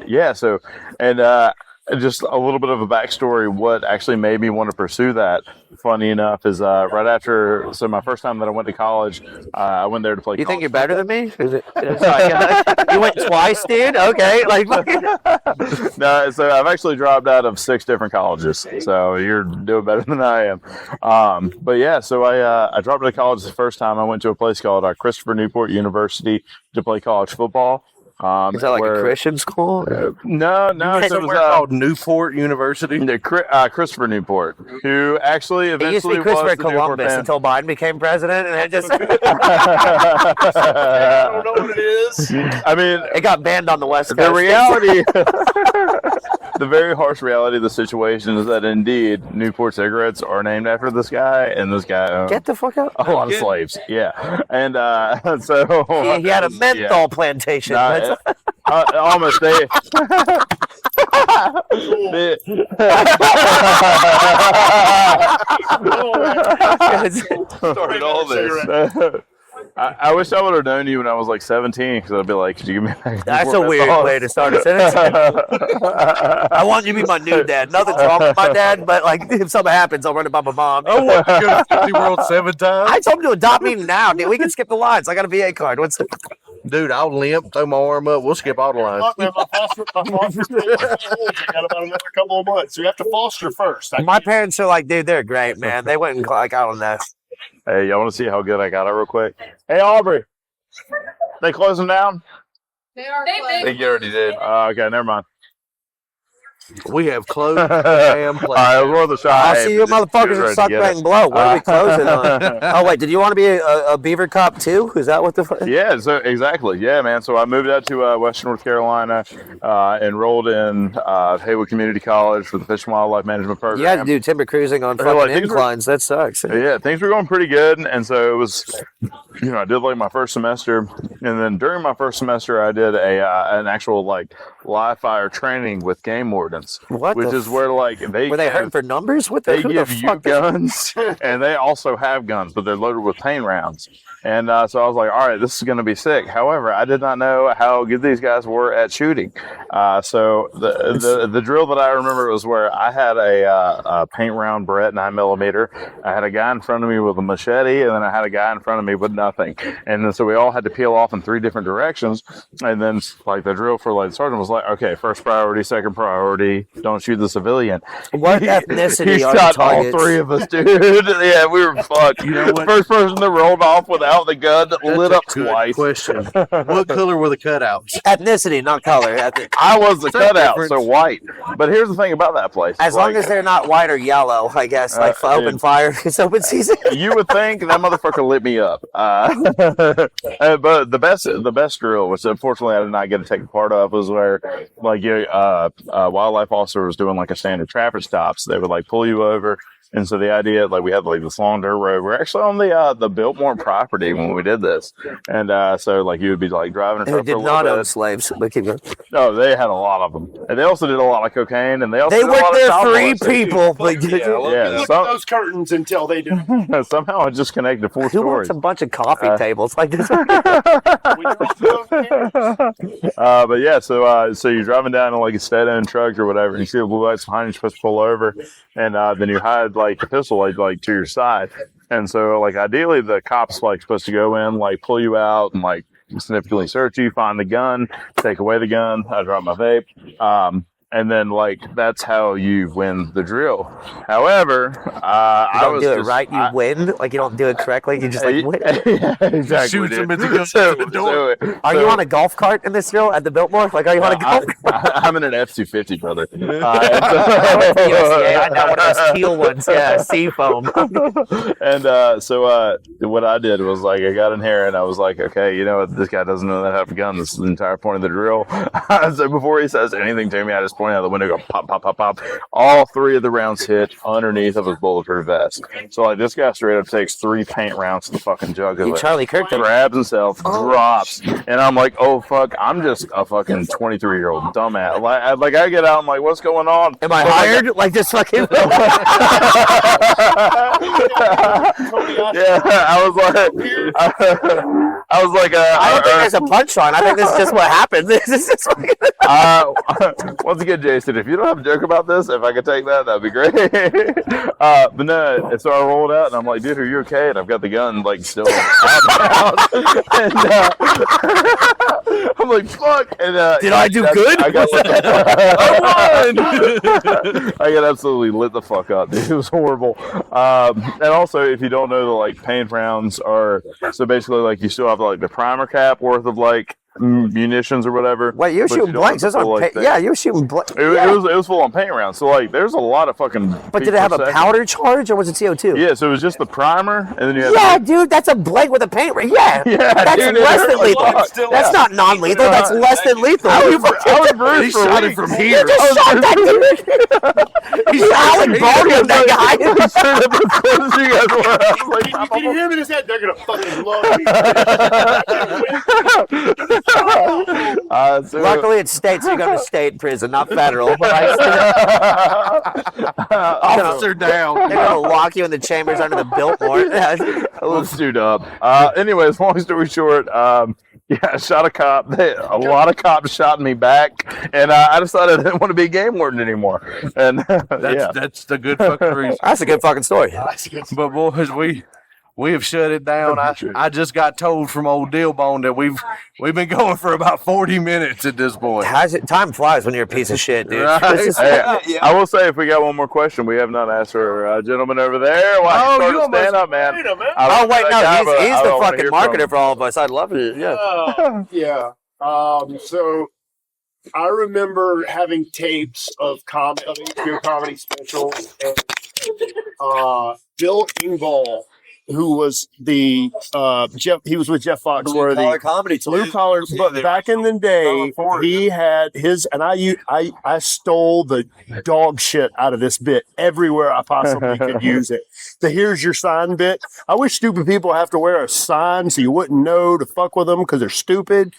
Yeah. So, and just a little bit of a backstory. What actually made me want to pursue that, funny enough, is right after. So my first time that I went to college, I went there to play. You think you're better than me? You went twice, dude. Okay, like. No, so I've actually dropped out of 6 different colleges. So you're doing better than I am. But yeah, so I dropped out of college the first time. I went to a place called Christopher Newport University to play college football. Is that like a Christian school? No. It's somewhere called Newport University. Christopher Newport, who actually It used to eventually be Christopher was the Newport Columbus fan. until Biden became president, and it just I don't know what it is. I mean, it got banned on the West Coast. the reality, the very harsh reality of the situation is that indeed Newport cigarettes are named after this guy, and this guy owned Get the fuck out. a lot of slaves. Yeah, and so He had a menthol plantation. Nah, almost they. Started all this. I wish I would have known you when I was like 17, because I'd be like, could you give me that? That's a weird way to start a sentence. I want you to be my new dad. Nothing's wrong with my dad, but like if something happens, I'll run it by my mom. I want to go to Disney World 7 times. I told him to adopt me now, dude. We can skip the lines. I got a VA card. What's the... Dude, I'll limp, throw my arm up. We'll skip all the lines. Fuck, man, my foster's I got about another couple of months. So you have to foster first. My parents are like, dude, they're great, man. They went and like, I don't know. Hey, y'all want to see how good I got it real quick? Hey, Aubrey. They close them down? They are I closed. think you already did. Okay, never mind. We have closed the damn place. All right, let's roll the shot. I'll Hey, see you motherfuckers ready at Suck to get Bang it. Blow. What are we closing on? Oh, wait, did you want to be a Beaver Cop too? Is that what the fuck? Yeah, so exactly. Yeah, man. So I moved out to Western North Carolina, enrolled in Haywood Community College for the Fish and Wildlife Management Program. You had to do timber cruising on Hey, like, fucking things were- inclines. That sucks. Yeah, things were going pretty good, and so it was, I did like my first semester, and then during my first semester, I did an actual like live fire training with game wardens, What which the is where like Were they hurting for numbers? What the? they Who give the you fuck? guns, and they also have guns, but they're loaded with paint rounds. And so I was like, all right, this is going to be sick. However, I did not know how good these guys were at shooting. So the drill that I remember was where I had a paint round Beretta 9mm. I had a guy in front of me with a machete, and then I had a guy in front of me with nothing. And then, so we all had to peel off in 3 different directions. And then like the drill for like the sergeant was like, okay, first priority, second priority, don't shoot the civilian. What ethnicity He are shot the all targets? 3 of us, dude. Yeah, we were fucked. You know what? The first person that rolled off without the gun lit up Good twice. question. What color were the cutouts? Ethnicity, not color. I was the That's cutout, different. so white. But here's the thing about that place. As long as they're not white or yellow, I guess. Like open dude. fire. It's open season. you would think that motherfucker lit me up. But the best drill, which unfortunately I did not get to take a part of, was where like your wildlife officer was doing like a standard traffic stop. So they would like pull you over, And so the idea, like we had like this long dirt road. We're actually on the Biltmore property when we did this, and so like you would be like driving a Who truck did for a not little own bit. slaves? But keep going. No, they had a lot of them, and they also did a lot of cocaine, and they also They did a lot worked of there child free molestation. people. But Yeah, Look at those curtains until they do. somehow it just connected 4 who stories. wants a bunch of coffee tables like this? But yeah, so you're driving down in like a state-owned truck or whatever, and you see the blue lights behind you, you're supposed to pull over, and then you hide like the pistol like to your side, and so like ideally the cops like supposed to go in, like pull you out and like significantly search you, find the gun, take away the gun. I drop my vape. And then, like, that's how you win the drill. However, You I don't was do it just, right, you win. Like you don't do it correctly, you just like win. yeah, exactly. Shoots him dude. as he goes So- through the door. Are you on a golf cart in this drill at the Biltmore? Like, are you on a golf cart? I'm in an F-250, brother. Yeah, I know one of those teal ones. Yeah, sea foam. And so what I did was like I got in here and I was like, okay, you know what, this guy doesn't know that I have a gun. This is the entire point of the drill. So before he says anything to me, I just point out the window, go pop, pop, pop, pop. All 3 of the rounds hit underneath of his bulletproof vest. So like this guy straight up takes 3 paint rounds to the fucking jugular. You Charlie Kirk. Grabs himself, drops, and I'm like, "Oh fuck! I'm just a fucking 23-year-old dumbass." Like I get out, I'm like, "What's going on?" Am I hired? Like this fucking. Yeah, I was like, I don't think there's a punchline. I think this is just what happens. This is just once again, Jason, if you don't have a joke about this, if I could take that, that'd be great. But no, so I rolled out and I'm like, dude, are you okay? And I've got the gun like still out and I'm like, fuck. And Did I do good? I got I won. I got absolutely lit the fuck up, dude. It was horrible. And also, if you don't know, the like paint rounds are so basically like you still have like the primer cap worth of like munitions or whatever. Wait, you're but shooting you don't blanks. have Those the full, aren't. like, Yeah, you're shooting blanks. it was full on paint rounds. So like, there's a lot of fucking. But did it have a powder charge or was it CO2? Yeah, so it was just the primer, and then you had. Yeah, dude, that's a blank with a paint. Yeah, Yeah, that's dude, less it than was lethal. fucked. That's not non-lethal. That's less than lethal. I was bruised for shot it weeks. from You here. just shot that dude. He's Alec Baldwin, that guy. You guys were. I was like, Can you hear me in his head? They're gonna fucking love me. so- Luckily, it's state, so you go to state prison, not federal. But Officer down. they're gonna lock you in the chambers under the Biltmore. Let's dude up. Anyways, long story short, yeah, I shot a cop. A lot of cops shot me back, and I decided I didn't want to be a game warden anymore. And yeah, That's the good fucking reason. That's a good fucking story. But boys, we have shut it down. I just got told from old Dillbone that we've been going for about 40 minutes at this point. Time flies when you're a piece of shit, dude. Right. This is- Hey, I will say, if we got one more question, we have not asked our gentleman over there. Why Oh, you you stand up, man? Wait a minute. Oh wait, no, I he's the don't wanna fucking hear from marketer him. for all of us. I'd love it. Yeah. Yeah. So I remember having tapes of HBO comedy specials, and Bill Engvall, who was the Jeff. He was with Jeff Foxworthy. comedy. Blue collar, but back in the day, he had his, and I stole the dog shit out of this bit everywhere I possibly could use it. The "here's your sign" bit. I wish stupid people have to wear a sign so you wouldn't know to fuck with them because they're stupid.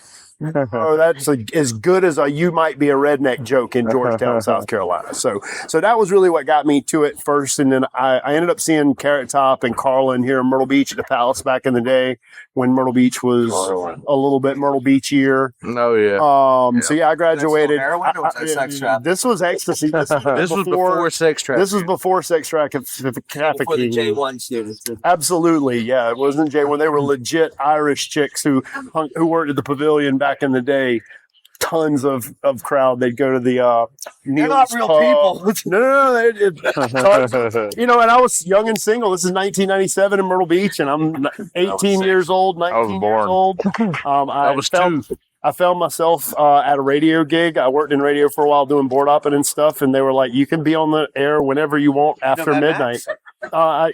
Oh, that's as good as a "you might be a redneck" joke in Georgetown, South Carolina. So that was really what got me to it first, and then I ended up seeing Carrot Top and Carlin here in Myrtle Beach at the Palace back in the day when Myrtle Beach was a little bit Myrtle Beachier. Oh yeah. So yeah, I graduated. heroin or was that sex trap? This was ecstasy. This This was before sex trafficking. This was before sex trafficking. J1 students. Absolutely, yeah. It wasn't J1. They were legit Irish chicks who worked at the pavilion back in the day. Tons of crowd. They'd go to the Neil's not real Pub. No. Tons. You know, and I was young and single. This is 1997 in Myrtle Beach, and I'm 18 years old, 19 years born. old. I was I found myself at a radio gig. I worked in radio for a while doing board hopping and stuff, and they were like, "You can be on the air whenever you want after midnight."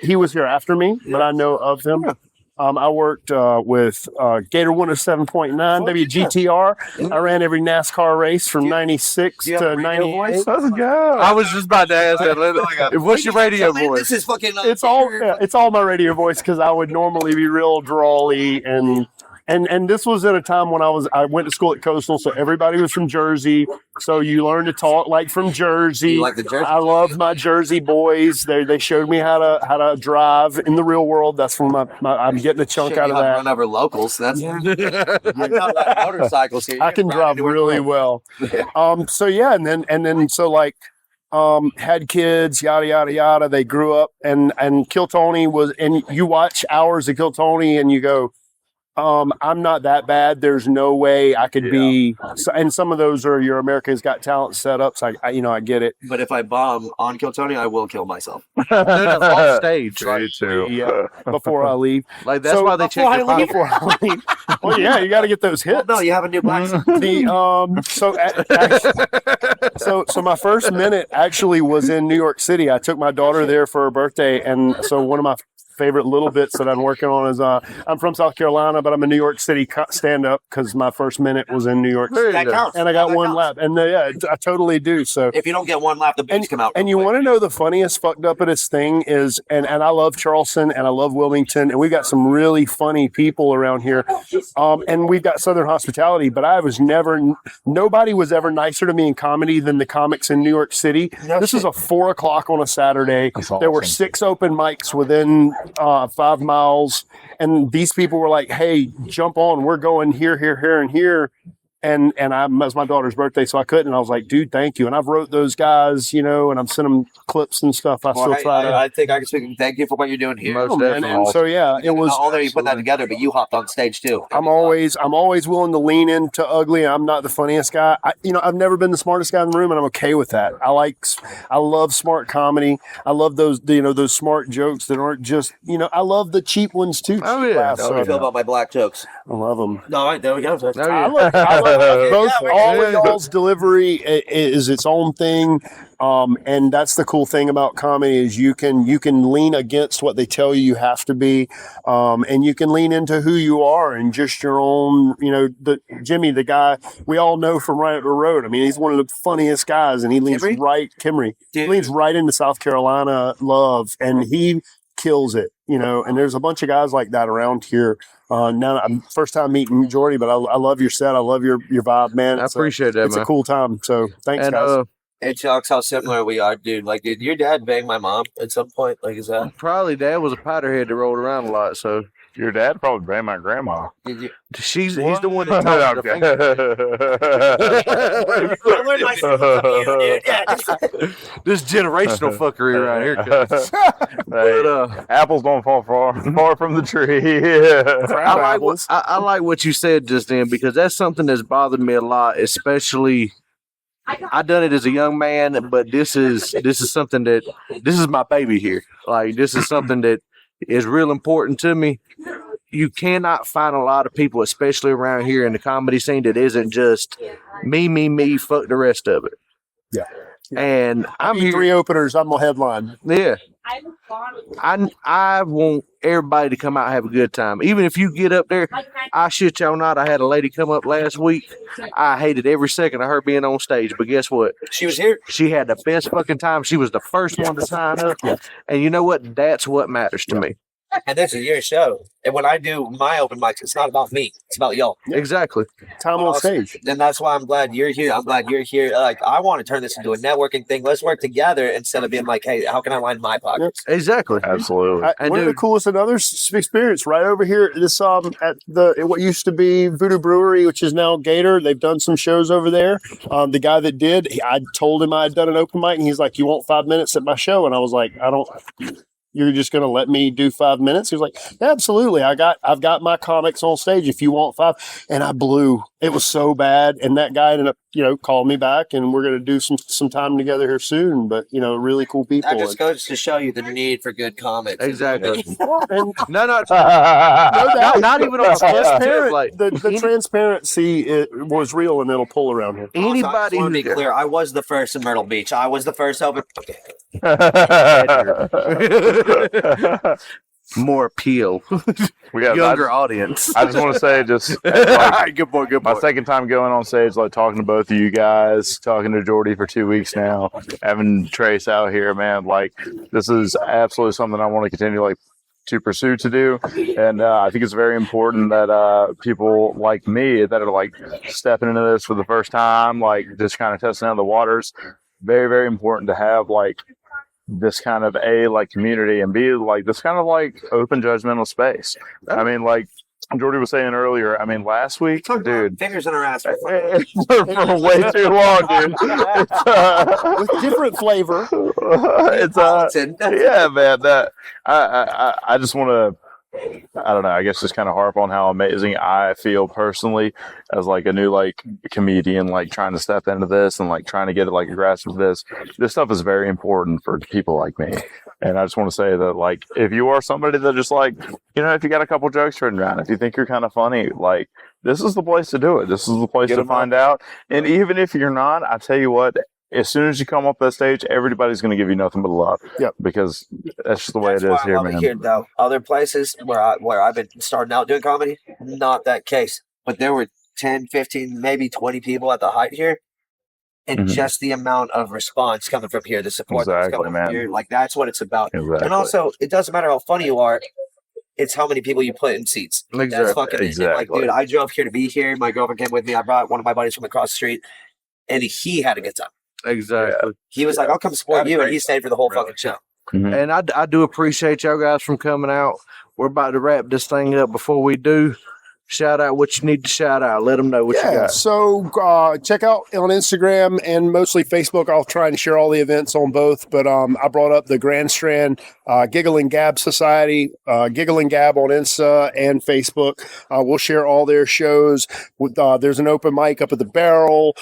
He was here after me, but I know of him. I worked with Gator 107.9 WGTR. I ran every NASCAR race from 96 to 98. Let's go. I was just about to ask that. What's your radio voice? This is fucking. It's all my radio voice because I would normally be real drawly and this was at a time when I went to school at Coastal, so everybody was from Jersey. So you learn to talk like from Jersey. You like the Jersey? I love my Jersey boys. They showed me how to drive in the real world. That's when I'm getting a chunk out of that. Run over locals. That's I got like motorcycles here. I can drive really well. So yeah, and then so like had kids, yada yada yada. They grew up, and Kill Tony was, and you watch hours of Kill Tony, and you go, I'm not that bad. There's no way I could be. And some of those are your America's Got Talent setups. I get it. But if I bomb on Kill Tony, I will kill myself. Off stage. Me too. Yeah, before I leave. Like that's why they check your pocket. Before I leave. Well, yeah, you got to get those hits. No, you have a new black. So my first minute actually was in New York City. I took my daughter there for her birthday, and so one of my favorite little bits that I'm working on is I'm from South Carolina, but I'm a New York City stand up because my first minute was in New York City. That counts. And I got That one counts. lap, and I totally do. So If you don't get one lap, the beats come out. and you want to know the funniest fucked up at thing is, and I love Charleston and I love Wilmington, and we've got some really funny people around here. And we've got Southern hospitality, but nobody was ever nicer to me in comedy than the comics in New York City. This is a 4 o'clock on a Saturday. There were 6 open mics within 5 miles, and these people were like, "Hey, jump on! We're going here, here, here, and here." And it was my daughter's birthday, so I couldn't. And I was like, "Dude, thank you." And I've wrote those guys, and I'm sending them clips and stuff. I still try to. I think I can speak. Thank you for what you're doing here. Most Oh, man. definitely. And so yeah, it was. Not only you put that together, but you hopped on stage too. I'm always willing to lean into ugly. I'm not the funniest guy. I've never been the smartest guy in the room, and I'm okay with that. I love smart comedy. I love those smart jokes that aren't just, I love the cheap ones too. Oh, yeah. How do you feel about my black jokes? I love them. No, all right, there we go. Oh, yeah. I love both. Yeah, All of y'all's delivery is its own thing. And that's the cool thing about comedy is you can lean against what they tell you have to be, and you can lean into who you are and just your own. Jimmy, the guy we all know from right up the road. I mean, he's one of the funniest guys, and he leans Kimry. He leans right into South Carolina love, and he kills it. And there's a bunch of guys like that around here. Now I'm first time meeting Jordy, but I love your set. I love your vibe, man. I appreciate that, It's man. a cool time. So thanks, And guys. It shocks how similar we are, dude. Like, did your dad bang my mom at some point? Like, is that? probably Dad was a powderhead that rolled around a lot, so Your dad probably banged my grandma. Did you? he's the one that taught me the I learned my dude. Yeah. This generational fuckery around here. Cuz. Hey, apples don't fall far from the tree. I like what you said just then because that's something that's bothered me a lot, especially. I done it as a young man, but this is something that this is my baby here. Like this is something that is real important to me. You cannot find a lot of people, especially around here in the comedy scene, that isn't just me, fuck the rest of it. Yeah. And I'm here. 3 openers. I'm gonna headline. Yeah. I want everybody to come out and have a good time. Even if you get up there, I shit y'all not. I had a lady come up last week. I hated every second of her being on stage. But guess what? She was here. She had the best fucking time. She was the first one to sign up. And you know what? That's what matters to me. And this is your show. And when I do my open mics, it's not about me. It's about y'all. Exactly. Time on stage. And that's why I'm glad you're here. I'm glad you're here. Like, I want to turn this into a networking thing. Let's work together instead of being like, hey, how can I line my pockets? Exactly. Absolutely. And One of the dude- coolest another experience right over here. This at what used to be Voodoo Brewery, which is now Gator. They've done some shows over there. The guy that did, I told him I had done an open mic, and he's like, "You want 5 minutes at my show?" And I was like, "I don't." You're just going to let me do 5 minutes? He was like, absolutely. I've got my comics on stage if you want 5. And I blew. It was so bad. And that guy ended up, calling me back, and we're going to do some time together here soon. But, really cool people. That just goes to show you the need for good comics. Exactly. And No, no doubt, not even on a transparent. like The transparency was real, and it'll pull around here. anybody I want to be who clear. I was the first in Myrtle Beach. I was the first open. more appeal, We got younger audience. I just want to say, like, good boy, good my boy. second time going on stage, like talking to both of you guys, talking to Jordy for 2 weeks now, having Trace out here, man. Like, this is absolutely something I want to continue, like, to pursue to do. And I think it's very important that people like me that are like stepping into this for the first time, like just kind of testing out the waters. Very, very important to have like this kind of like community and be like this kind of like open judgmental space. I mean, like Jordy was saying earlier, I mean, last week, dude, Fingers in her ass. for way too long, dude. With different flavor. It's yeah, man. That I just want to. I don't know. I guess just kind of harp on how amazing I feel personally as like a new like comedian, like trying to step into this and like trying to get like a grasp of this. This stuff is very important for people like me. And I just want to say that like if you are somebody that just like, you know, if you got a couple jokes written down, if you think you're kind of funny, like this is the place to do it. This is the place to find out. And even if you're not, I tell you what, as soon as you come up that stage, everybody's going to give you nothing but love. Yep. Because that's just the way That's it why is I here, love it man. here, though. Other places where I've been starting out doing comedy, not that case. But there were 10, 15, maybe 20 people at the height here. And Mhm. just the amount of response coming from here, the support that's Exactly, coming man. from here, like that's what it's about. Exactly. And also, it doesn't matter how funny you are. It's how many people you put in seats. That's Exactly. fucking it. And, like, Exactly. dude, I drove here to be here. My girlfriend came with me. I brought one of my buddies from across the street, and he had a good time. Exactly. He was like, "I'll come support Had a you," and great he stayed for the whole Really. fucking show. Mhm. And I do appreciate y'all guys from coming out. We're about to wrap this thing up. Before we do, shout out what you need to shout out. Let them know what you Yeah, got. so check out on Instagram and mostly Facebook. I'll try and share all the events on both. But I brought up the Grand Strand Giggle and Gab Society, Giggle and Gab on Insta and Facebook. We'll share all their shows. There's an open mic up at the Barrel.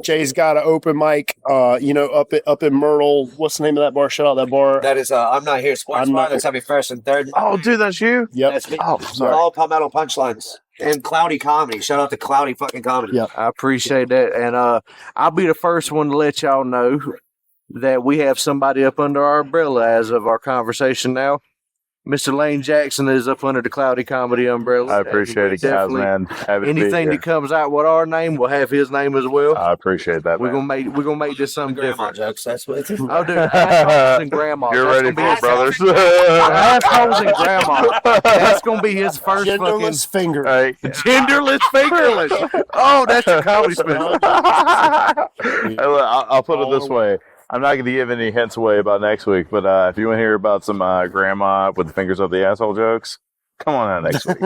Jay's got an open mic, up in Myrtle. What's the name of that bar? Shout out that bar. That is, I'm not here. Sports I'm bar. not- That's every first and third. Oh, dude, that's you. Yep. That's me. Oh, sorry. All Palmetto Punchlines and Cloudy Comedy. Shout out to Cloudy fucking Comedy. Yeah. I appreciate that. And I'll be the first one to let y'all know that we have somebody up under our umbrella as of our conversation now. Mr. Lane Jackson is up under the Cloudy Comedy umbrella. I appreciate it, guys, Definitely. man. Happy to be Anything here. that comes out with our name will have his name as well. I appreciate that, We're man. gonna make this something Grandma different. jokes. That's what it's. Oh, dude, assholes and grandma. You're That's ready gonna for be it, his- brothers. Assholes and grandma. That's gonna be his first fucking Genderless finger. Hey. genderless, fingerless. Oh, that's a comedy special. Hey, look, I'll put it this way. I'm not going to give any hints away about next week, but if you want to hear about some grandma with the fingers up the asshole jokes, come on out next week.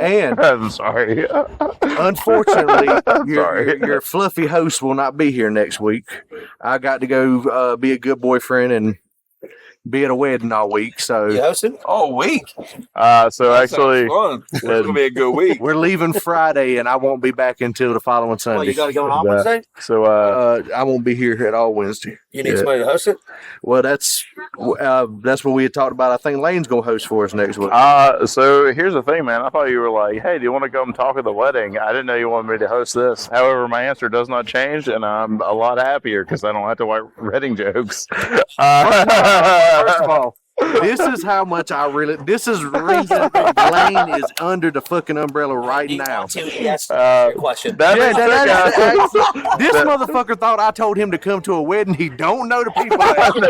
And I'm sorry. unfortunately, Sorry. your fluffy host will not be here next week. I got to go be a good boyfriend and be at a wedding all week. So You hosting? Oh, week. So actually, fun. It's gonna be a good week. we're leaving Friday, and I won't be back until the following Well, Sunday. you got to go on Yeah. Wednesday. so I won't be here at all Wednesday. You need Yeah. somebody to host it. Well, that's what we had talked about. I think Lane's gonna host for us next week. so here's the thing, man. I thought you were like, hey, do you want to come talk at the wedding? I didn't know you wanted me to host this. However, my answer does not change, and I'm a lot happier because I don't have to write wedding jokes. First of all, this is how much I really. This is the reason Lane is under the fucking umbrella right You now. want to? Yes. Uh, Your question. That Yeah, being said, that's guys, this motherfucker thought I told him to come to a wedding. He don't know the people. I was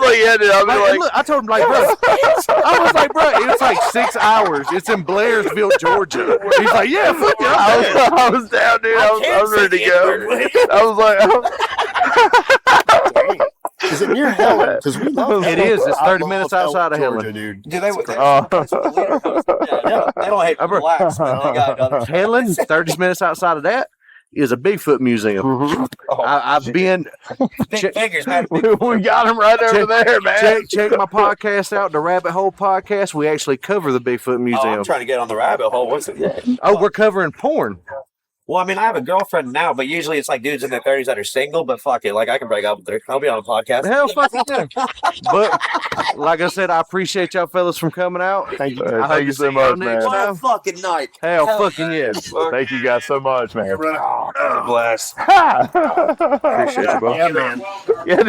like, yeah, dude. I'll be Like, like, look, I told him like, bro. I was like, bro, it's like 6 hours. It's in Blairsville, Georgia. He's like, yeah, fuck it. I'm down. I was down, dude. I was ready to go. I was like, Is it near Helen? Because we love It Helen. is. It's I 30 love minutes outside of Georgia, Helen. dude. Do they? Oh. They don't hate blacks. But they got other. Helen, 30 minutes outside of that, is a Bigfoot museum. Mm-hmm. I've been Big fingers, man. we got him right over there, man. check my podcast out, the Rabbit Hole podcast. We actually cover the Bigfoot Oh, Museum. I'm trying to get on the rabbit hole. What's it? Oh, we're covering porn. Well, I mean, I have a girlfriend now, but usually it's like dudes in their 30s that are single. But fuck it, like I can break up with her. I'll be on a podcast. Hell fucking yeah. But like I said, I appreciate y'all fellas from coming out. Thank you. Hey, I hope thank to you see so y'all much, next man. time. What a fucking night. Hell Hell fucking yes. Thank you guys so much, man. Blast. Appreciate you, bro. Yeah, man. Yeah,